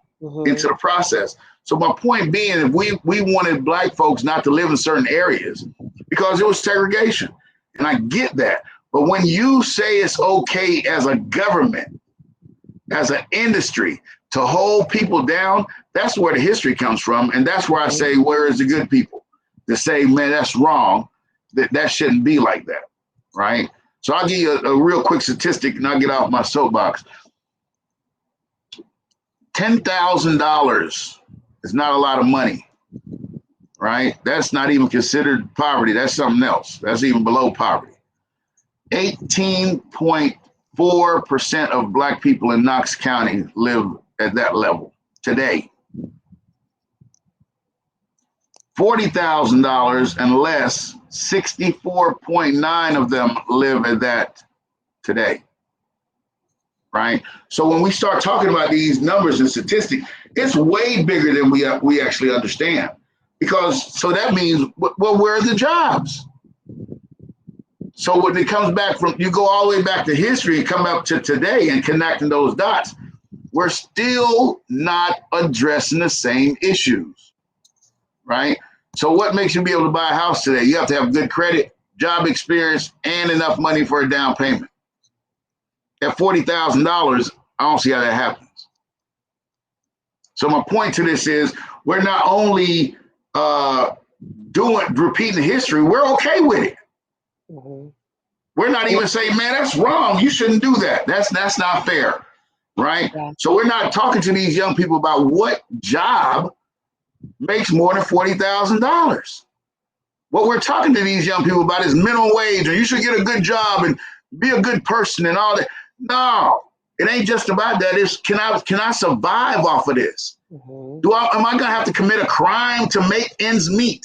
into the process. So my point being, if we wanted black folks not to live in certain areas because it was segregation, and I get that. But when you say it's okay as a government, as an industry, to hold people down, that's where the history comes from. And that's where I say, where is the good people? To say, man, that's wrong. That shouldn't be like that, right? So I'll give you a real quick statistic and I'll get off my soapbox. $10,000 is not a lot of money, right? That's not even considered poverty. That's something else. That's even below poverty. 18.4% of black people in Knox County live at that level today. $40,000 and less, 64.9 of them live at that today, right? So when we start talking about these numbers and statistics, it's way bigger than we actually understand. So that means, well, where are the jobs? So when it comes back from, you go all the way back to history and come up to today and connecting those dots, we're still not addressing the same issues, right? So what makes you be able to buy a house today? You have to have good credit, job experience, and enough money for a down payment. At $40,000, I don't see how that happens. So my point to this is, we're not only repeating history, we're okay with it. Mm-hmm. We're not even saying, man, that's wrong. You shouldn't do that. That's not fair, right? Yeah. So we're not talking to these young people about what job makes more than $40,000. What we're talking to these young people about is minimum wage, or you should get a good job and be a good person and all that. No, it ain't just about that. It's can I survive off of this? Mm-hmm. Am I gonna have to commit a crime to make ends meet?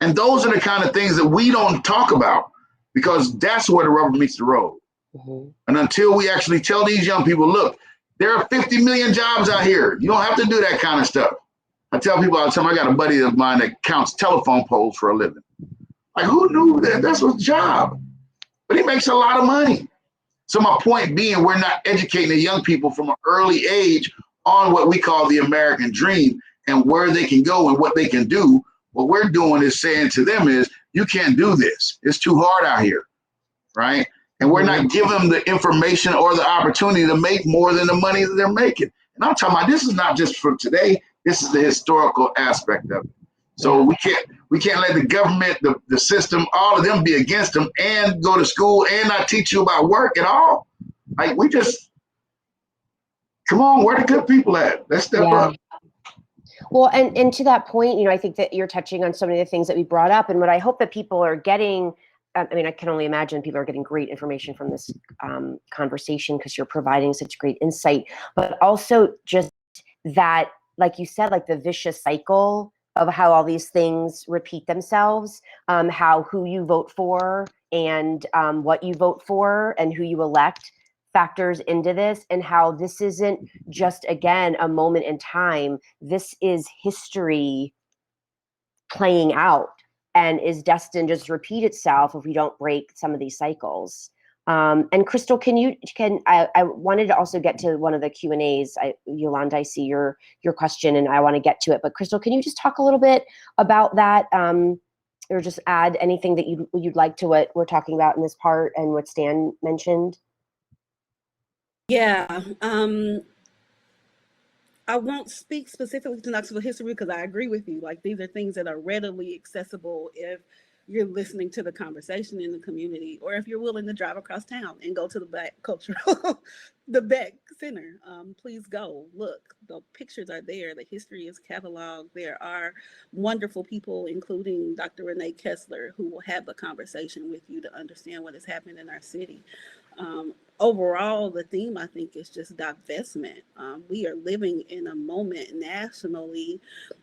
And those are the kind of things that we don't talk about, because that's where the rubber meets the road. Mm-hmm. And until we actually tell these young people, look, there are 50 million jobs out here. You don't have to do that kind of stuff. I tell people all the time, I got a buddy of mine that counts telephone poles for a living. Like, who knew that? That's his job. But he makes a lot of money. So my point being, we're not educating the young people from an early age on what we call the American dream and where they can go and what they can do. What we're doing is saying to them is, you can't do this. It's too hard out here, right? And we're not giving them the information or the opportunity to make more than the money that they're making. And I'm talking about, this is not just for today. This is the historical aspect of it. So we can't let the government, the system, all of them be against them and go to school and not teach you about work at all. Like, we just, come on, where the good people at? Let's step up. Well, and to that point, you know, I think that you're touching on so many of the things that we brought up, and what I hope that people are getting, I mean, I can only imagine people are getting great information from this conversation, because you're providing such great insight, but also just that, like you said, like the vicious cycle of how all these things repeat themselves, who you vote for and what you vote for and who you elect factors into this, and how this isn't just, again, a moment in time. This is history playing out and is destined to just repeat itself if we don't break some of these cycles. And Crystal, I wanted to also get to one of the Q&As. Yolanda, I see your question and I want to get to it, but Crystal, can you just talk a little bit about that, or just add anything that you'd like to what we're talking about in this part and what Stan mentioned? Yeah, I won't speak specifically to Knoxville history because I agree with you. Like, these are things that are readily accessible if you're listening to the conversation in the community, or if you're willing to drive across town and go to the Black Cultural, the Beck Center. Please go look. The pictures are there. The history is cataloged. There are wonderful people, including Dr. Renee Kessler, who will have the conversation with you to understand what is happening in our city. Overall, the theme, I think, is just divestment. We are living in a moment nationally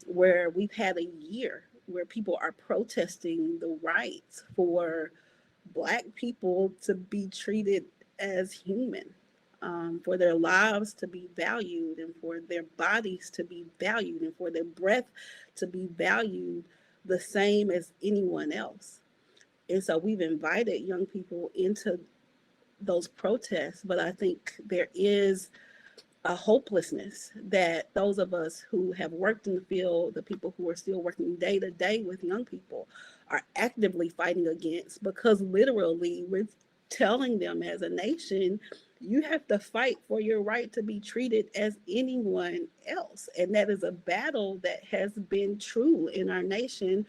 where we've had a year where people are protesting the rights for Black people to be treated as human, for their lives to be valued, and for their bodies to be valued, and for their breath to be valued the same as anyone else. And so we've invited young people into those protests, but I think there is a hopelessness that those of us who have worked in the field, the people who are still working day to day with young people, are actively fighting against, because literally we're telling them as a nation, you have to fight for your right to be treated as anyone else. And that is a battle that has been true in our nation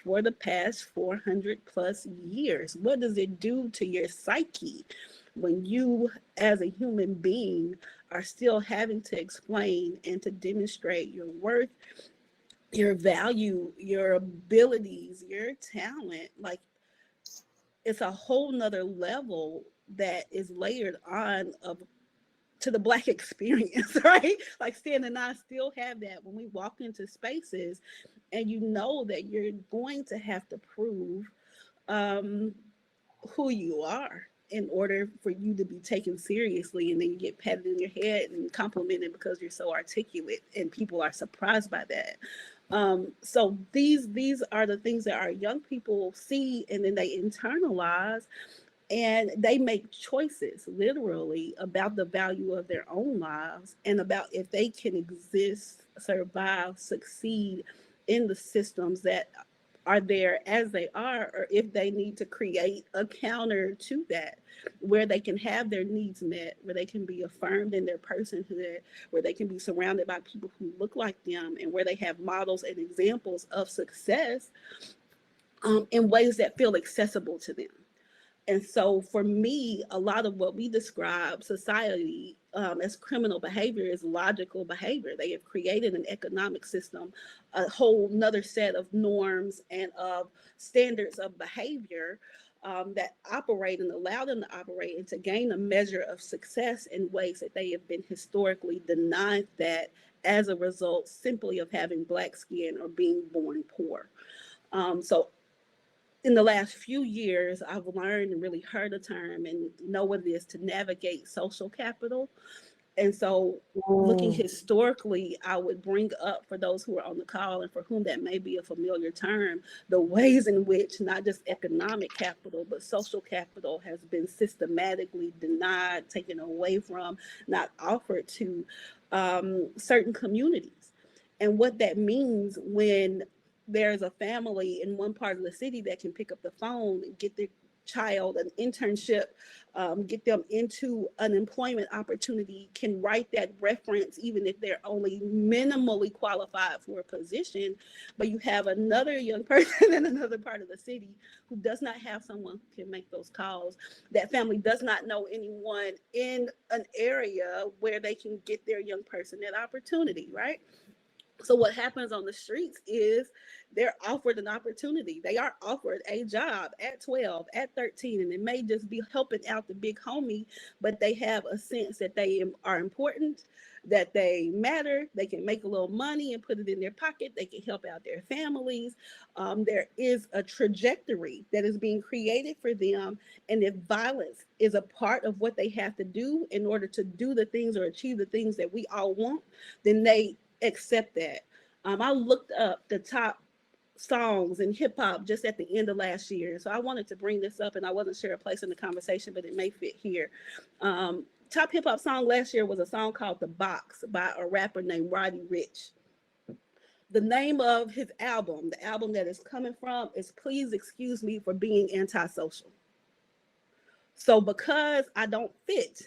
for the past 400 plus years. What does it do to your psyche when you, as a human being, are still having to explain and to demonstrate your worth, your value, your abilities, your talent? Like, it's a whole nother level that is layered on to the Black experience, right? Like, Stan and I still have that when we walk into spaces, and you know that you're going to have to prove who you are in order for you to be taken seriously, and then you get patted in your head and complimented because you're so articulate, and people are surprised by that. So these are the things that our young people see, and then they internalize, and they make choices literally about the value of their own lives, and about if they can exist, survive, succeed in the systems that are there as they are, or if they need to create a counter to that, where they can have their needs met, where they can be affirmed in their personhood, where they can be surrounded by people who look like them, and where they have models and examples of success in ways that feel accessible to them. And so for me, a lot of what we describe society as criminal behavior is logical behavior. They have created an economic system, a whole nother set of norms and of standards of behavior that operate and allow them to operate and to gain a measure of success in ways that they have been historically denied that as a result simply of having Black skin or being born poor. So in the last few years, I've learned and really heard a term and know what it is to navigate social capital. And so looking Mm. historically, I would bring up for those who are on the call and for whom that may be a familiar term, the ways in which not just economic capital, but social capital has been systematically denied, taken away from, not offered to certain communities. And what that means when there's a family in one part of the city that can pick up the phone and get their child an internship, get them into an employment opportunity, can write that reference even if they're only minimally qualified for a position, but you have another young person in another part of the city who does not have someone who can make those calls. That family does not know anyone in an area where they can get their young person that opportunity, right? So what happens on the streets is they're offered an opportunity. They are offered a job at 12, at 13, and it may just be helping out the big homie, but they have a sense that they are important, that they matter, they can make a little money and put it in their pocket, they can help out their families. There is a trajectory that is being created for them, and if violence is a part of what they have to do in order to do the things or achieve the things that we all want, then they accept that. I looked up the top songs in hip hop just at the end of last year. So I wanted to bring this up, and I wasn't sure a place in the conversation, but it may fit here. Top hip hop song last year was a song called The Box by a rapper named Roddy Ricch. The name of his album, the album that is coming from, is Please Excuse Me for Being Antisocial. So because I don't fit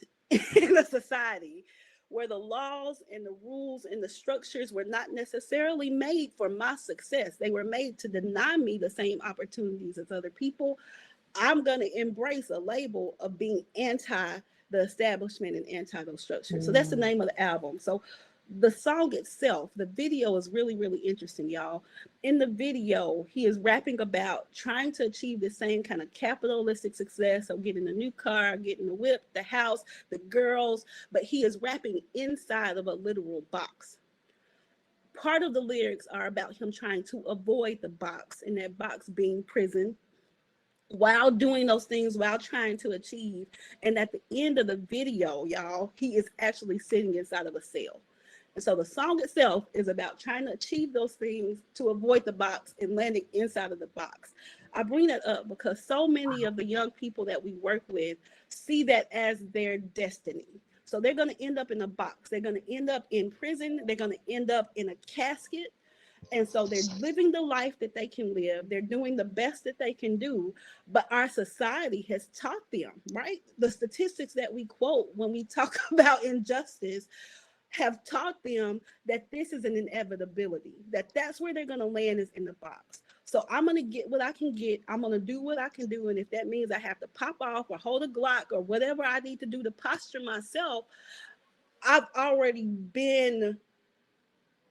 in a society where the laws and the rules and the structures were not necessarily made for my success, they were made to deny me the same opportunities as other people, I'm going to embrace a label of being anti the establishment and anti those structures. So that's the name of the album. So the song itself, the video is really, really interesting, y'all. In the video, he is rapping about trying to achieve the same kind of capitalistic success of getting a new car, getting the whip, the house, the girls, but he is rapping inside of a literal box. Part of the lyrics are about him trying to avoid the box, and that box being prison, while doing those things, while trying to achieve. And at the end of the video, y'all, he is actually sitting inside of a cell. And so the song itself is about trying to achieve those things to avoid the box and landing inside of the box. I bring that up because so many of the young people that we work with see that as their destiny. So they're going to end up in a box. They're going to end up in prison. They're going to end up in a casket. And so they're living the life that they can live. They're doing the best that they can do. But our society has taught them, right? The statistics that we quote when we talk about injustice have taught them that this is an inevitability, that that's where they're going to land, is in the box. So I'm going to get what I can get. I'm going to do what I can do. And if that means I have to pop off or hold a Glock or whatever I need to do to posture myself, I've already been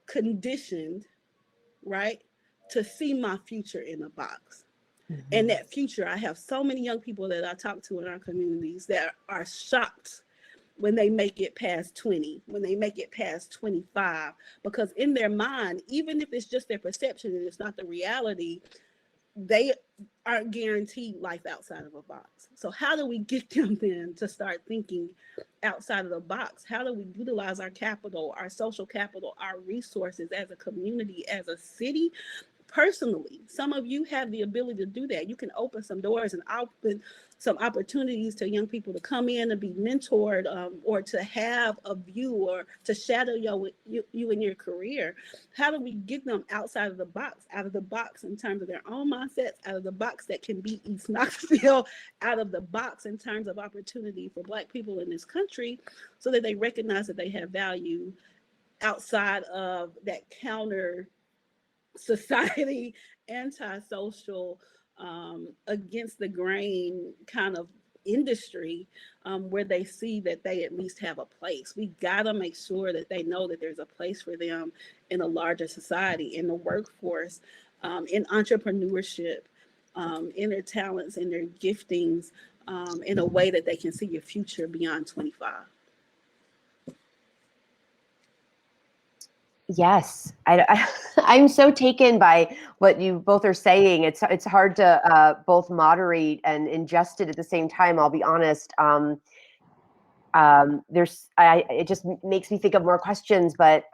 conditioned, right, to see my future in a box. Mm-hmm. And that future, I have so many young people that I talk to in our communities that are shocked when they make it past 20, when they make it past 25, because in their mind, even if it's just their perception and it's not the reality, they aren't guaranteed life outside of a box. So how do we get them then to start thinking outside of the box? How do we utilize our capital, our social capital, our resources as a community, as a city? Personally, some of you have the ability to do that. You can open some doors and open some opportunities to young people to come in and be mentored, or to have a view or to shadow you in your career. How do we get them outside of the box in terms of their own mindsets, out of the box that can be East Knoxville, out of the box in terms of opportunity for Black people in this country, so that they recognize that they have value outside of that counter society, antisocial, against the grain kind of industry, where they see that they at least have a place. We gotta make sure that they know that there's a place for them in a larger society, in the workforce, in entrepreneurship, in their talents, in their giftings, in a way that they can see a future beyond 25. Yes, I'm so taken by what you both are saying. It's hard to both moderate and ingest it at the same time. I'll be honest. it just makes me think of more questions, but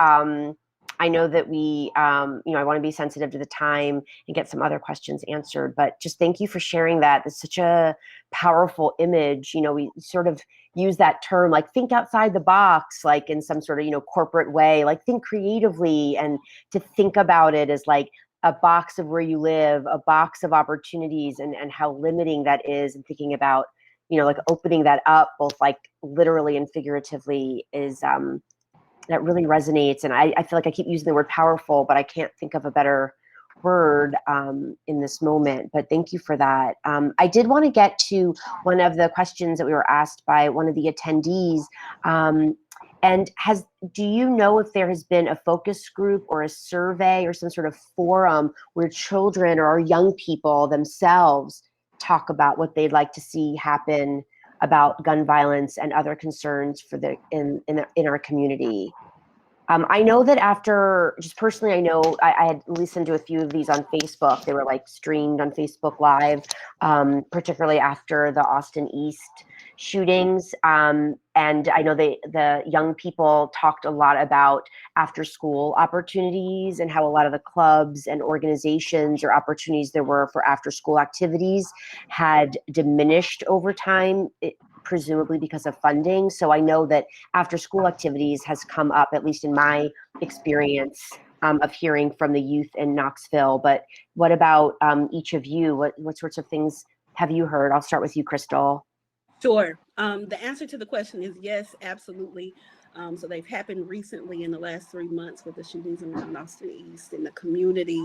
I know that we, I want to be sensitive to the time and get some other questions answered, but just thank you for sharing that. It's such a powerful image. We sort of use that term, like think outside the box, like in some sort of, corporate way, like think creatively, and to think about it as like a box of where you live, a box of opportunities, and how limiting that is, and thinking about, like opening that up, both like literally and figuratively, is that really resonates. And I feel like I keep using the word powerful, but I can't think of a better word in this moment. But thank you for that. I did want to get to one of the questions that we were asked by one of the attendees. And do you know if there has been a focus group or a survey or some sort of forum where children or young people themselves talk about what they'd like to see happen about gun violence and other concerns for in our community? I know that just personally, I know I had listened to a few of these on Facebook. They were like streamed on Facebook Live, particularly after the Austin East shootings. And I know the young people talked a lot about after school opportunities and how a lot of the clubs and organizations or opportunities there were for after school activities had diminished over time, presumably because of funding. So I know that after school activities has come up, at least in my experience of hearing from the youth in Knoxville. But what about each of you? What sorts of things have you heard? I'll start with you, Crystal. Sure. The answer to the question is yes, absolutely. So they've happened recently in the last 3 months with the shootings around Austin East in the community,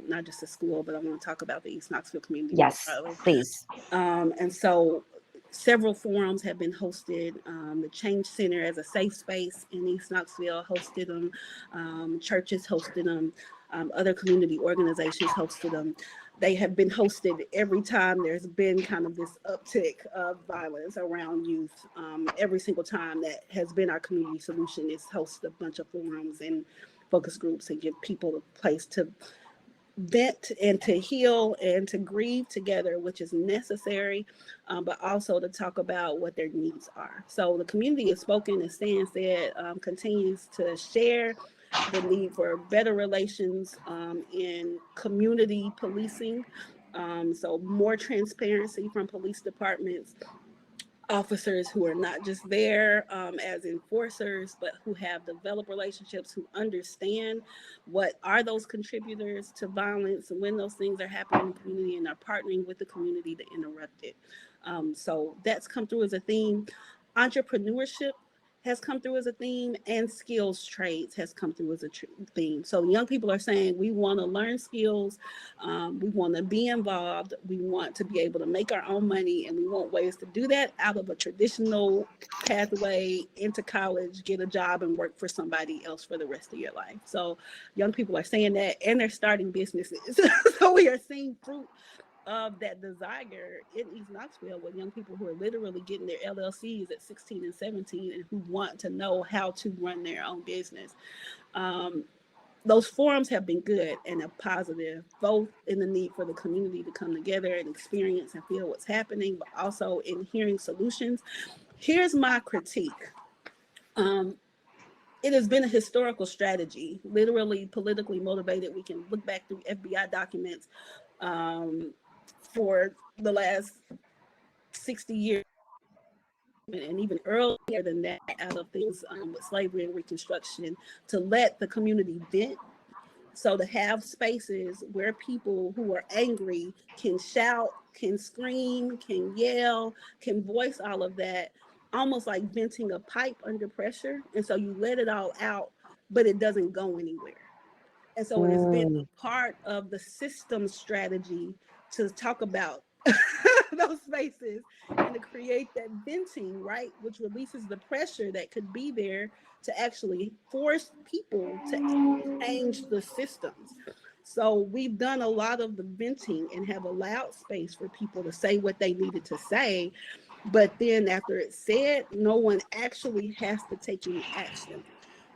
not just the school, but I want to talk about the East Knoxville community. Yes, please. And so several forums have been hosted. The Change Center as a safe space in East Knoxville hosted them. Churches hosted them. Other community organizations hosted them. They have been hosted every time there's been kind of this uptick of violence around youth. Every single time that has been our community solution is host a bunch of forums and focus groups and give people a place to vent and to heal and to grieve together, which is necessary, but also to talk about what their needs are. So the community has spoken, as Stan said, continues to share the need for better relations in community policing. So more transparency from police departments, officers who are not just there as enforcers, but who have developed relationships, who understand what are those contributors to violence and when those things are happening in the community, and are partnering with the community to interrupt it. So that's come through as a theme. Entrepreneurship has come through as a theme, and skills trades has come through as a theme. So young people are saying, we want to learn skills, we want to be involved, we want to be able to make our own money, and we want ways to do that out of a traditional pathway into college, get a job, and work for somebody else for the rest of your life. So young people are saying that, and they're starting businesses. So we are seeing fruit of that desire in East Knoxville, with young people who are literally getting their LLCs at 16 and 17 and who want to know how to run their own business. Those forums have been good and a positive, both in the need for the community to come together and experience and feel what's happening, but also in hearing solutions. Here's my critique. It has been a historical strategy, literally politically motivated. We can look back through FBI documents for the last 60 years, and even earlier than that, out of things with slavery and Reconstruction, to let the community vent. So to have spaces where people who are angry can shout, can scream, can yell, can voice all of that, almost like venting a pipe under pressure. And so you let it all out, but it doesn't go anywhere. And so it has been a part of the system strategy to talk about those spaces and to create that venting, right, which releases the pressure that could be there to actually force people to change the systems. So we've done a lot of the venting and have allowed space for people to say what they needed to say. But then after it's said, no one actually has to take any action.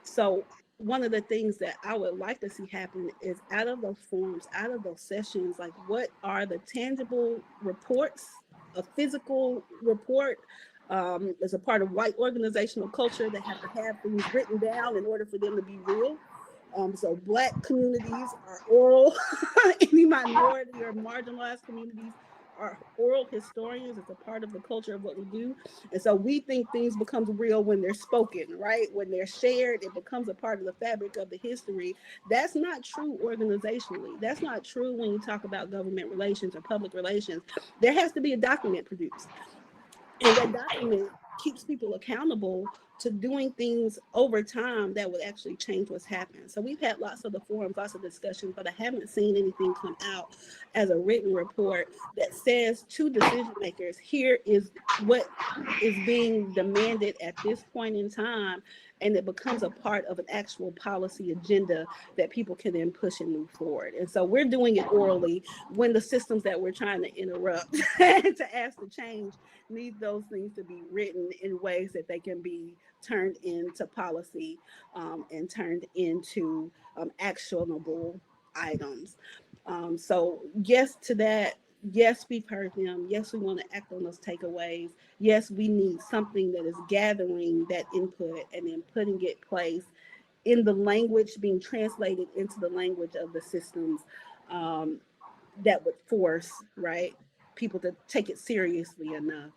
So one of the things that I would like to see happen is, out of those forums, out of those sessions, like what are the tangible reports, a physical report It's a part of white organizational culture that have to have things written down in order for them to be real. So Black communities are oral. Any minority or marginalized communities are oral historians. It's a part of the culture of what we do. And so we think things become real when they're spoken, right? When they're shared, it becomes a part of the fabric of the history. That's not true organizationally. That's not true when you talk about government relations or public relations. There has to be a document produced. And that document keeps people accountable to doing things over time that would actually change what's happened. So we've had lots of the forums, lots of discussions, but I haven't seen anything come out as a written report that says to decision makers, here is what is being demanded at this point in time, and it becomes a part of an actual policy agenda that people can then push and move forward. And so we're doing it orally when the systems that we're trying to interrupt to ask to change need those things to be written in ways that they can be turned into policy and turned into actionable items. So yes to that. Yes, we've heard them. Yes, we want to act on those takeaways. Yes, we need something that is gathering that input and then putting it place in the language, being translated into the language of the systems that would force, right, people to take it seriously enough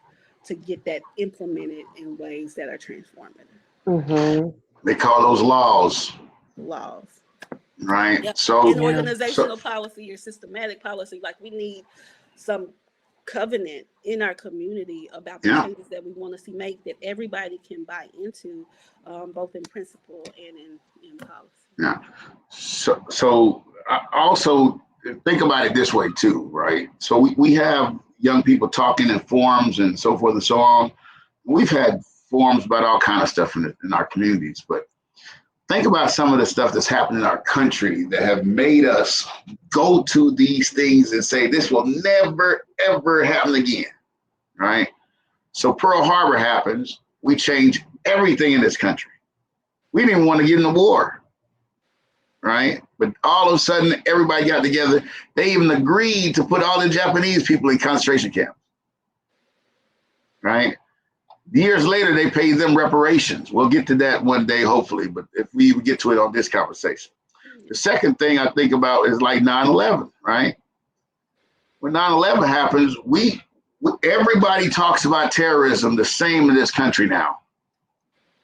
to get that implemented in ways that are transformative. Mm-hmm. They call those laws. Laws. Right. Yep. So in organizational policy or systematic policy, like we need some covenant in our community about the changes that we want to see make that everybody can buy into, both in principle and in policy. Yeah. So I also think about it this way too, right? So we have young people talking in forums and so forth and so on. We've had forums about all kind of stuff in our communities, but think about some of the stuff that's happened in our country that have made us go to these things and say, this will never, ever happen again, right? So Pearl Harbor happens, we change everything in this country. We didn't even want to get in the war, right? But all of a sudden, everybody got together. They even agreed to put all the Japanese people in concentration camps, right? Years later, they paid them reparations. We'll get to that one day, hopefully, but if we even get to it on this conversation. The second thing I think about is like 9/11, right? When 9/11 happens, everybody talks about terrorism the same in this country now.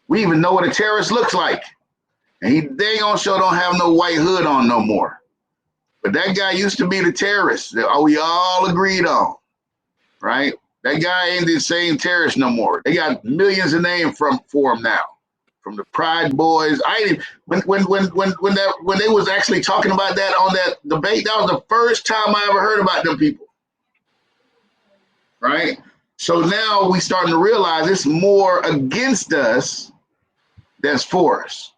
We even know what a terrorist looks like. And he dang on sure don't have no white hood on no more. But that guy used to be the terrorist that we all agreed on, right? That guy ain't the same terrorist no more. They got millions of names for him now, from the Pride Boys. When they was actually talking about that on that debate, that was the first time I ever heard about them people, right? So now we starting to realize it's more against us than for us.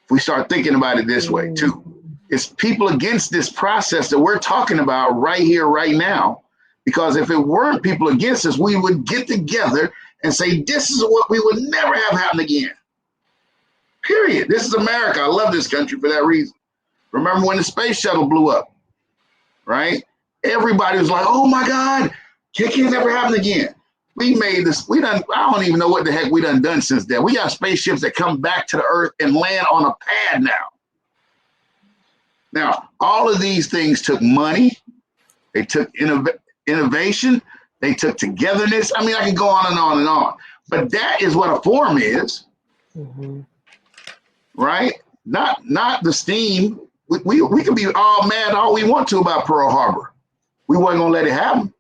If we start thinking about it this way too, it's people against this process that we're talking about right here, right now. Because if it weren't people against us, we would get together and say, this is what we would never have happen again. Period. This is America. I love this country for that reason. Remember when the space shuttle blew up, right? Everybody was like, oh my God, it can't never happen again. We made this, I don't even know what the heck we done since then. We got spaceships that come back to the earth and land on a pad now. Now, all of these things took money. They took innovation, they took togetherness. I mean, I can go on and on and on, but that is what a forum is, right? Not the steam. We can be all mad all we want to about Pearl Harbor. We wasn't gonna let it happen.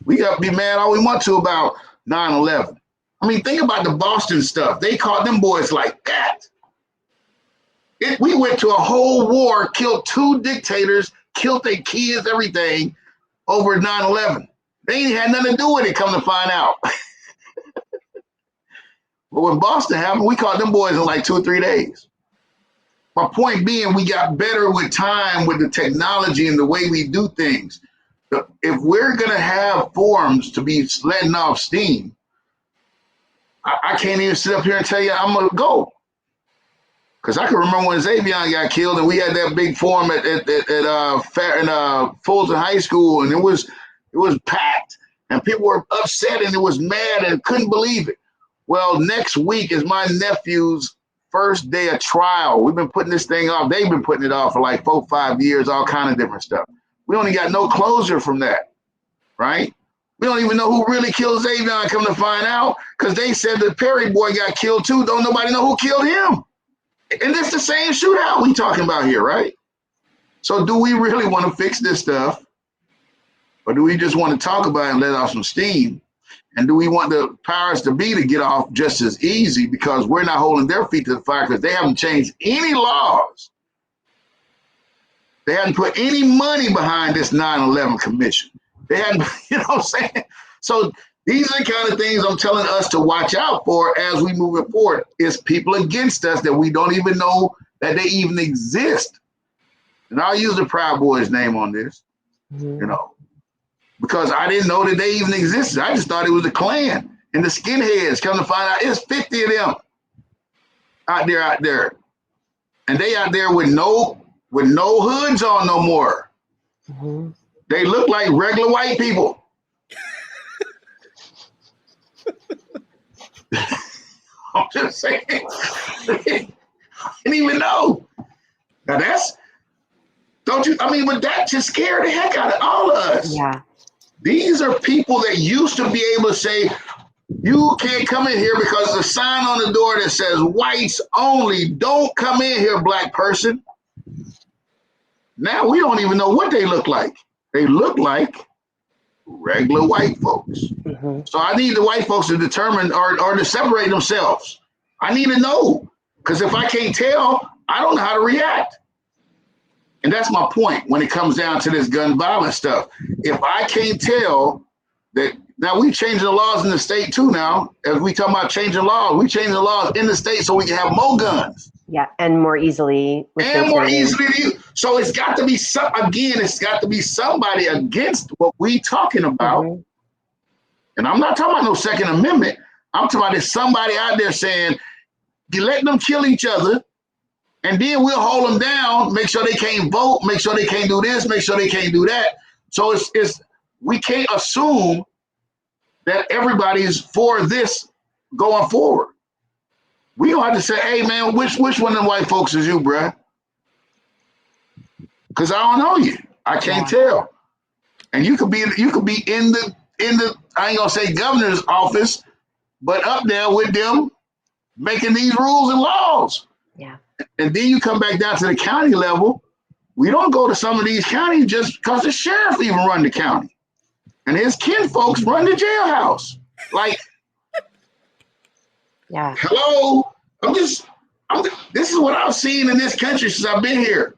We got to be mad all we want to about 9/11. I mean, think about the Boston stuff. They caught them boys like that. We went to a whole war, killed 2 dictators, killed their kids, everything, over 9/11. They ain't had nothing to do with it, come to find out. But when Boston happened, we caught them boys in like 2 or 3 days. My point being, we got better with time, with the technology and the way we do things. If we're going to have forums to be letting off steam, I can't even sit up here and tell you I'm going to go. Because I can remember when Xavier got killed and we had that big forum at Fulton High School, and it was packed. and people were upset and it was mad and couldn't believe it. Well, next week is my nephew's first day of trial. We've been putting this thing off. They've been putting it off for like 4-5 years, all kind of different stuff. We only got no closure from that, right? We don't even know who really killed Xavier, come to find out, because they said the Perry boy got killed too. Don't nobody know who killed him. And it's the same shootout we talking about here, right? So do we really want to fix this stuff? Or do we just want to talk about it and let off some steam? And do we want the powers to be to get off just as easy because we're not holding their feet to the fire because they haven't changed any laws? They hadn't put any money behind this 9/11 commission. They hadn't, you know what I'm saying? So these are the kind of things I'm telling us to watch out for as we move it forward. It's people against us that we don't even know that they even exist. And I'll use the Proud Boys name on this, you know, because I didn't know that they even existed. I just thought it was a Klan and the skinheads. Come to find out, it's 50 of them out there. And they out there with no hoods on no more. Mm-hmm. They look like regular white people. I'm just saying. I didn't even know. Now but that just scared the heck out of all of us. Yeah. These are people that used to be able to say, you can't come in here because there's a sign on the door that says whites only. Don't come in here, black person. Now we don't even know what they look like. They look like regular white folks. Mm-hmm. So I need the white folks to determine or to separate themselves. I need to know, because if I can't tell, I don't know how to react. And that's my point when it comes down to this gun violence stuff. If I can't tell that, now we changing the laws in the state too now. As we talk about changing laws, we changing the laws in the state so we can have more guns. Yeah, and more easily. So it's got to be it's got to be somebody against what we talking about. Mm-hmm. And I'm not talking about no Second Amendment. I'm talking about there's somebody out there saying, you let them kill each other, and then we'll hold them down, make sure they can't vote, make sure they can't do this, make sure they can't do that. So it's we can't assume that everybody's for this going forward. We gonna have to say, hey man, which one of them white folks is you, bruh? Because I don't know you. I can't tell. And you could be in the I ain't gonna say governor's office, but up there with them making these rules and laws. Yeah. And then you come back down to the county level. We don't go to some of these counties just because the sheriff even run the county. And his kin folks run the jailhouse. Like, yeah. Hello? This is what I've seen in this country since I've been here.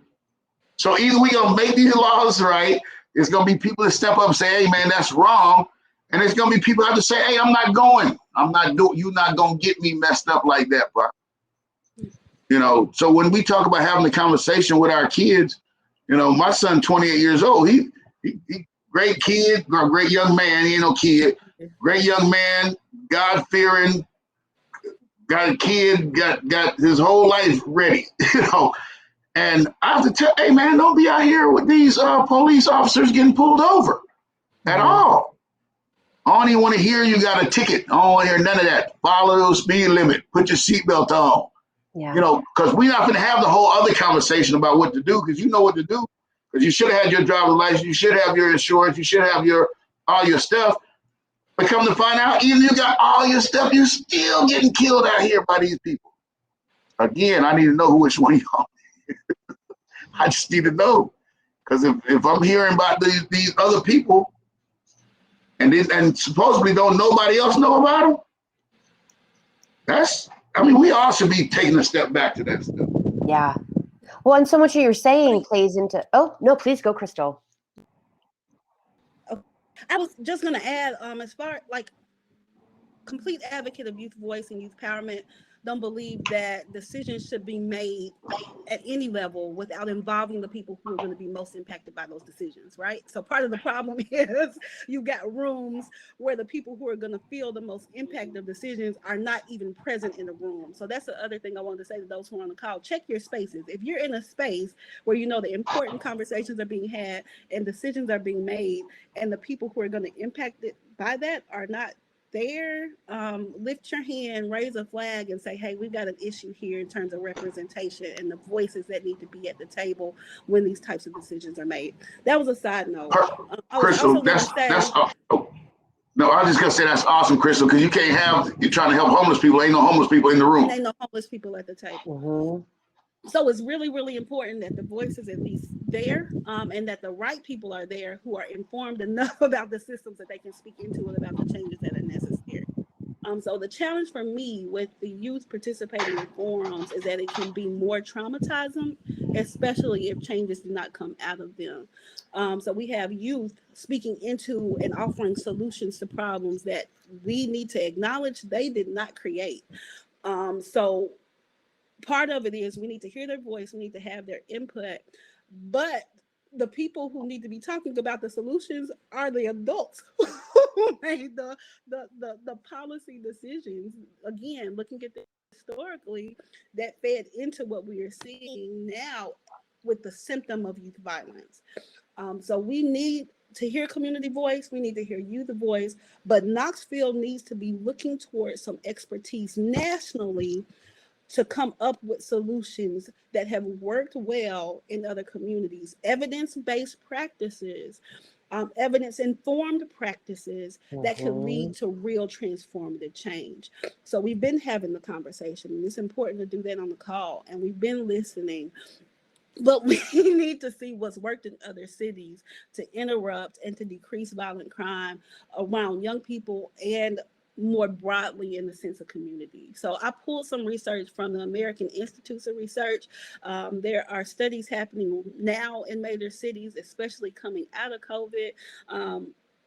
So either we gonna make these laws right, it's gonna be people that step up and say, hey man, that's wrong. And it's gonna be people that have to say, hey, I'm not going. You're not gonna get me messed up like that, bro. You know, so when we talk about having a conversation with our kids, you know, my son, 28 years old, he great kid, great young man, he ain't no kid, great young man, God-fearing, got a kid, got his whole life ready, you know. And I have to tell, hey man, don't be out here with these police officers getting pulled over at all. I don't even want to hear you got a ticket. I don't want to hear none of that. Follow the speed limit. Put your seatbelt on. Yeah. You know, because we're not going to have the whole other conversation about what to do, because you know what to do. Because you should have had your driver's license. You should have your insurance. You should have all your stuff. But come to find out, even if you got all your stuff, you're still getting killed out here by these people. Again, I need to know which one y'all. I just need to know. Because if I'm hearing about these other people, and supposedly don't nobody else know about them, we all should be taking a step back to that stuff. Yeah. Well, and so much of you're saying plays into, oh, no, please go, Crystal. I was just going to add, as far like complete advocate of youth voice and youth empowerment, don't believe that decisions should be made at any level without involving the people who are going to be most impacted by those decisions, right? So part of the problem is you've got rooms where the people who are going to feel the most impact of decisions are not even present in the room. So that's the other thing I wanted to say to those who are on the call. Check your spaces. If you're in a space where you know the important conversations are being had and decisions are being made, and the people who are going to impact it by that are not there, lift your hand, raise a flag, and say, hey, we've got an issue here in terms of representation and the voices that need to be at the table when these types of decisions are made. That was a side note. Crystal, no, I was just gonna say that's awesome, Crystal, because you're trying to help homeless people. Ain't no homeless people in the room. Ain't no homeless people at the table. Mm-hmm. So it's really, really important that the voice is at least there, and that the right people are there who are informed enough about the systems that they can speak into and about the changes that are necessary. So the challenge for me with the youth participating in forums is that it can be more traumatizing, especially if changes do not come out of them. So we have youth speaking into and offering solutions to problems that we need to acknowledge they did not create. So part of it is we need to hear their voice, we need to have their input, but the people who need to be talking about the solutions are the adults who made the policy decisions. Again, looking at this historically, that fed into what we are seeing now with the symptom of youth violence. So we need to hear community voice, we need to hear youth voice, but Knoxville needs to be looking towards some expertise nationally to come up with solutions that have worked well in other communities, evidence-based practices, evidence-informed practices that could lead to real transformative change. So we've been having the conversation, and it's important to do that on the call, and we've been listening, but we need to see what's worked in other cities to interrupt and to decrease violent crime around young people and more broadly in the sense of community. So I pulled some research from the American Institutes of Research. There are studies happening now in major cities, especially coming out of COVID.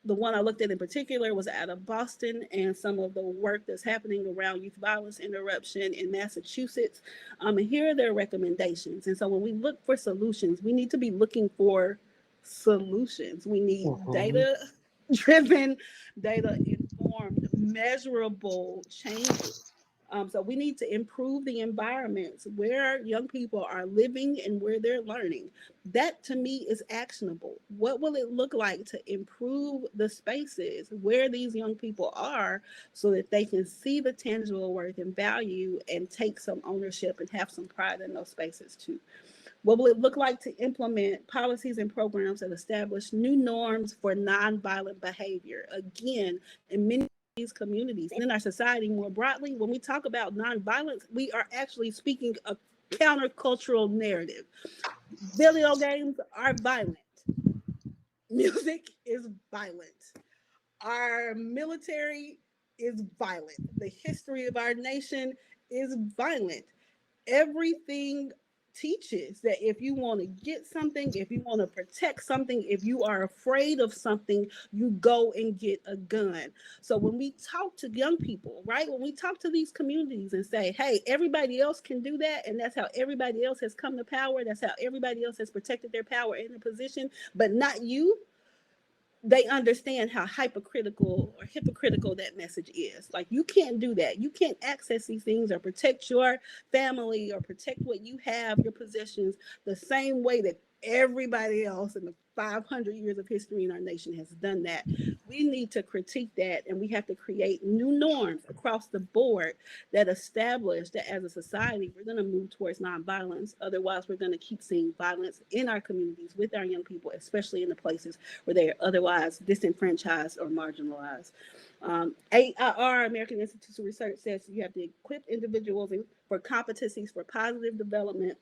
The one I looked at in particular was out of Boston, and some of the work that's happening around youth violence interruption in Massachusetts. And here are their recommendations. And so when we look for solutions, we need to be looking for solutions. We need data-driven, data-informed, measurable changes. So we need to improve the environments where young people are living and where they're learning. That to me is actionable. What will it look like to improve the spaces where these young people are so that they can see the tangible worth and value and take some ownership and have some pride in those spaces too? What will it look like to implement policies and programs that establish new norms for nonviolent behavior? Again, in many these communities and in our society more broadly, when we talk about nonviolence, we are actually speaking a countercultural narrative. Video games are violent. Music is violent. Our military is violent. The history of our nation is violent. Everything teaches that if you want to get something, if you want to protect something, if you are afraid of something, you go and get a gun. So when we talk to young people, right, when we talk to these communities and say, hey, everybody else can do that, and that's how everybody else has come to power, that's how everybody else has protected their power in a position, but not you, they understand how hypocritical that message is. Like, you can't do that. You can't access these things or protect your family or protect what you have, your possessions, the same way that everybody else in the 500 years of history in our nation has done that. We need to critique that, and we have to create new norms across the board that establish that as a society, we're going to move towards nonviolence. Otherwise, we're going to keep seeing violence in our communities with our young people, especially in the places where they are otherwise disenfranchised or marginalized. AIR, American Institute of Research, says you have to equip individuals for competencies for positive development,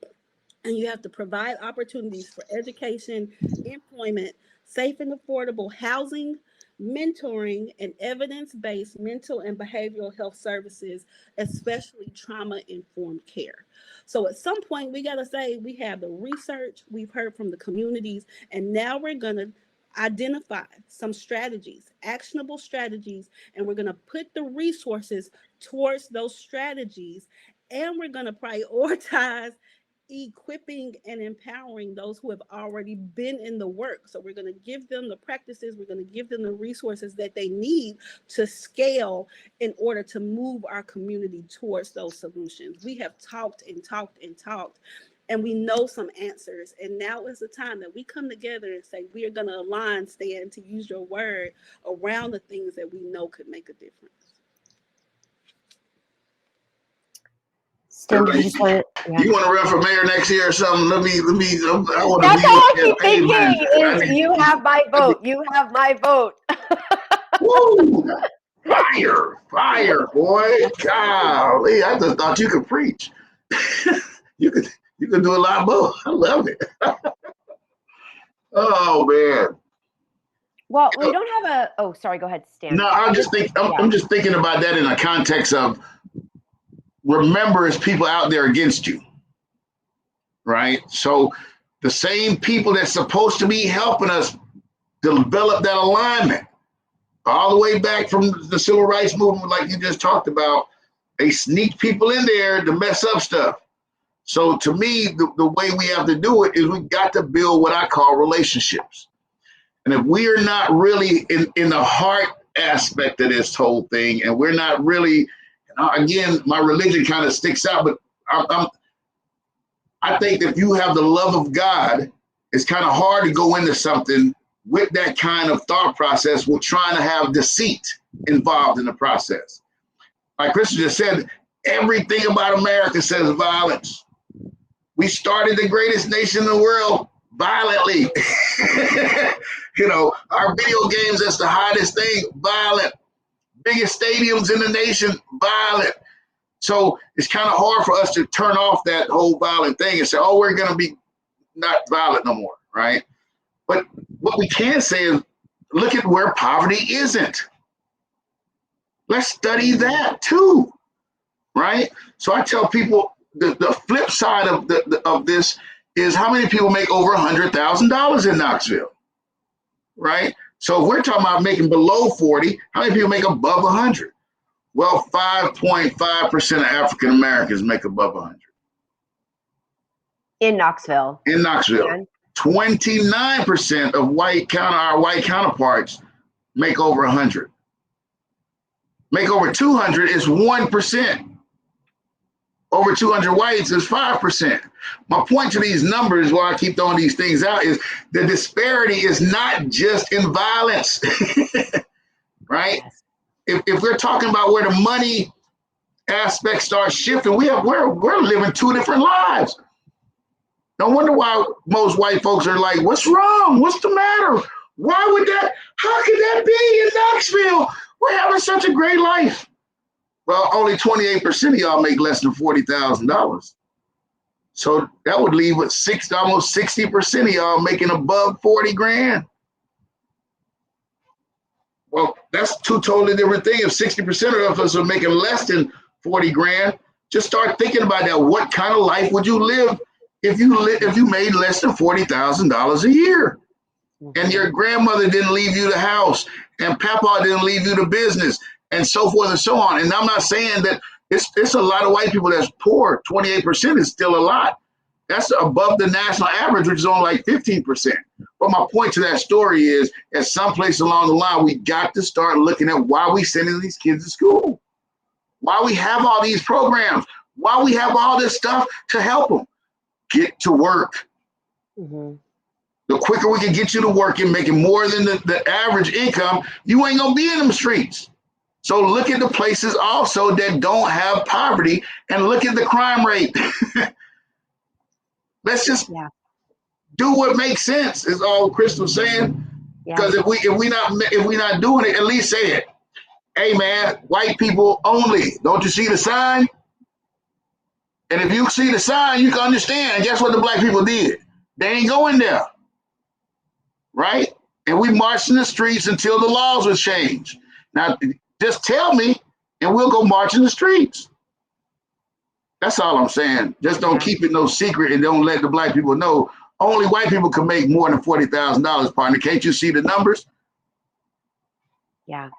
and you have to provide opportunities for education, employment, safe and affordable housing, mentoring, and evidence-based mental and behavioral health services, especially trauma-informed care. So at some point, we got to say we have the research, we've heard from the communities, and now we're going to identify some strategies, actionable strategies, and we're going to put the resources towards those strategies, and we're going to prioritize equipping and empowering those who have already been in the work. So we're going to give them the practices, we're going to give them the resources that they need to scale in order to move our community towards those solutions. We have talked and talked and talked, and we know some answers. And now is the time that we come together and say, we are going to align, Stan, to use your word, around the things that we know could make a difference. Stan, you just want to, You want to run for mayor next year or something? I want That's all I keep campaign thinking manager. is you have my vote. You have my vote. Woo! Fire, boy. Golly, I just thought you could preach. you could do a lot more. I love it. Oh man. Well, we don't have a. Oh, sorry. Go ahead, Stan. No, I'm just thinking about that in the context of, remember, it's people out there against you, right? So the same people that's supposed to be helping us develop that alignment, all the way back from the civil rights movement, like you just talked about, they sneak people in there to mess up stuff. So to me, the way we have to do it is we got to build what I call relationships. And if we are not really in the heart aspect of this whole thing, and we're not really, again, my religion kind of sticks out, but I think if you have the love of God, it's kind of hard to go into something with that kind of thought process. We're trying to have deceit involved in the process. Like Christian just said, everything about America says violence. We started the greatest nation in the world violently. Our video games, that's the hottest thing, violent. Biggest stadiums in the nation, violent. So it's kind of hard for us to turn off that whole violent thing and say, oh, we're going to be not violent no more, right? But what we can say is, look at where poverty isn't. Let's study that too, right? So I tell people the flip side of this is, how many people make over $100,000 in Knoxville, right? So if we're talking about making below 40, how many people make above 100? Well, 5.5% of African Americans make above 100. In Knoxville. In Knoxville. 29% of our white counterparts make over 100. Make over 200 is 1%. Over 200 whites is 5%. My point to these numbers, while I keep throwing these things out, is the disparity is not just in violence, right? If we're talking about where the money aspect starts shifting, we're living two different lives. No wonder why most white folks are like, what's wrong? What's the matter? Why would that? How could that be in Knoxville? We're having such a great life. Well, only 28% of y'all make less than $40,000. So that would leave with almost 60% of y'all making above 40 grand. Well, that's two totally different things. If 60% of us are making less than 40 grand, just start thinking about that. What kind of life would you live if you made less than $40,000 a year? And your grandmother didn't leave you the house, and Papa didn't leave you the business, and so forth and so on. And I'm not saying that it's a lot of white people that's poor. 28% is still a lot. That's above the national average, which is only like 15%. But my point to that story is, at some place along the line, we got to start looking at why we sending these kids to school, why we have all these programs, why we have all this stuff to help them get to work. Mm-hmm. The quicker we can get you to work and making more than the average income, you ain't gonna be in them streets. So look at the places also that don't have poverty, and look at the crime rate. Let's just do what makes sense, is all Crystal's saying. Because if we not doing it, at least say it. Hey man, white people only. Don't you see the sign? And if you see the sign, you can understand. And guess what the black people did? They ain't going there. Right? And we marched in the streets until the laws were changed. Now, just tell me, and we'll go march in the streets. That's all I'm saying. Just don't keep it no secret, and don't let the black people know Only white people can make more than $40,000, partner. Can't you see the numbers? Yeah.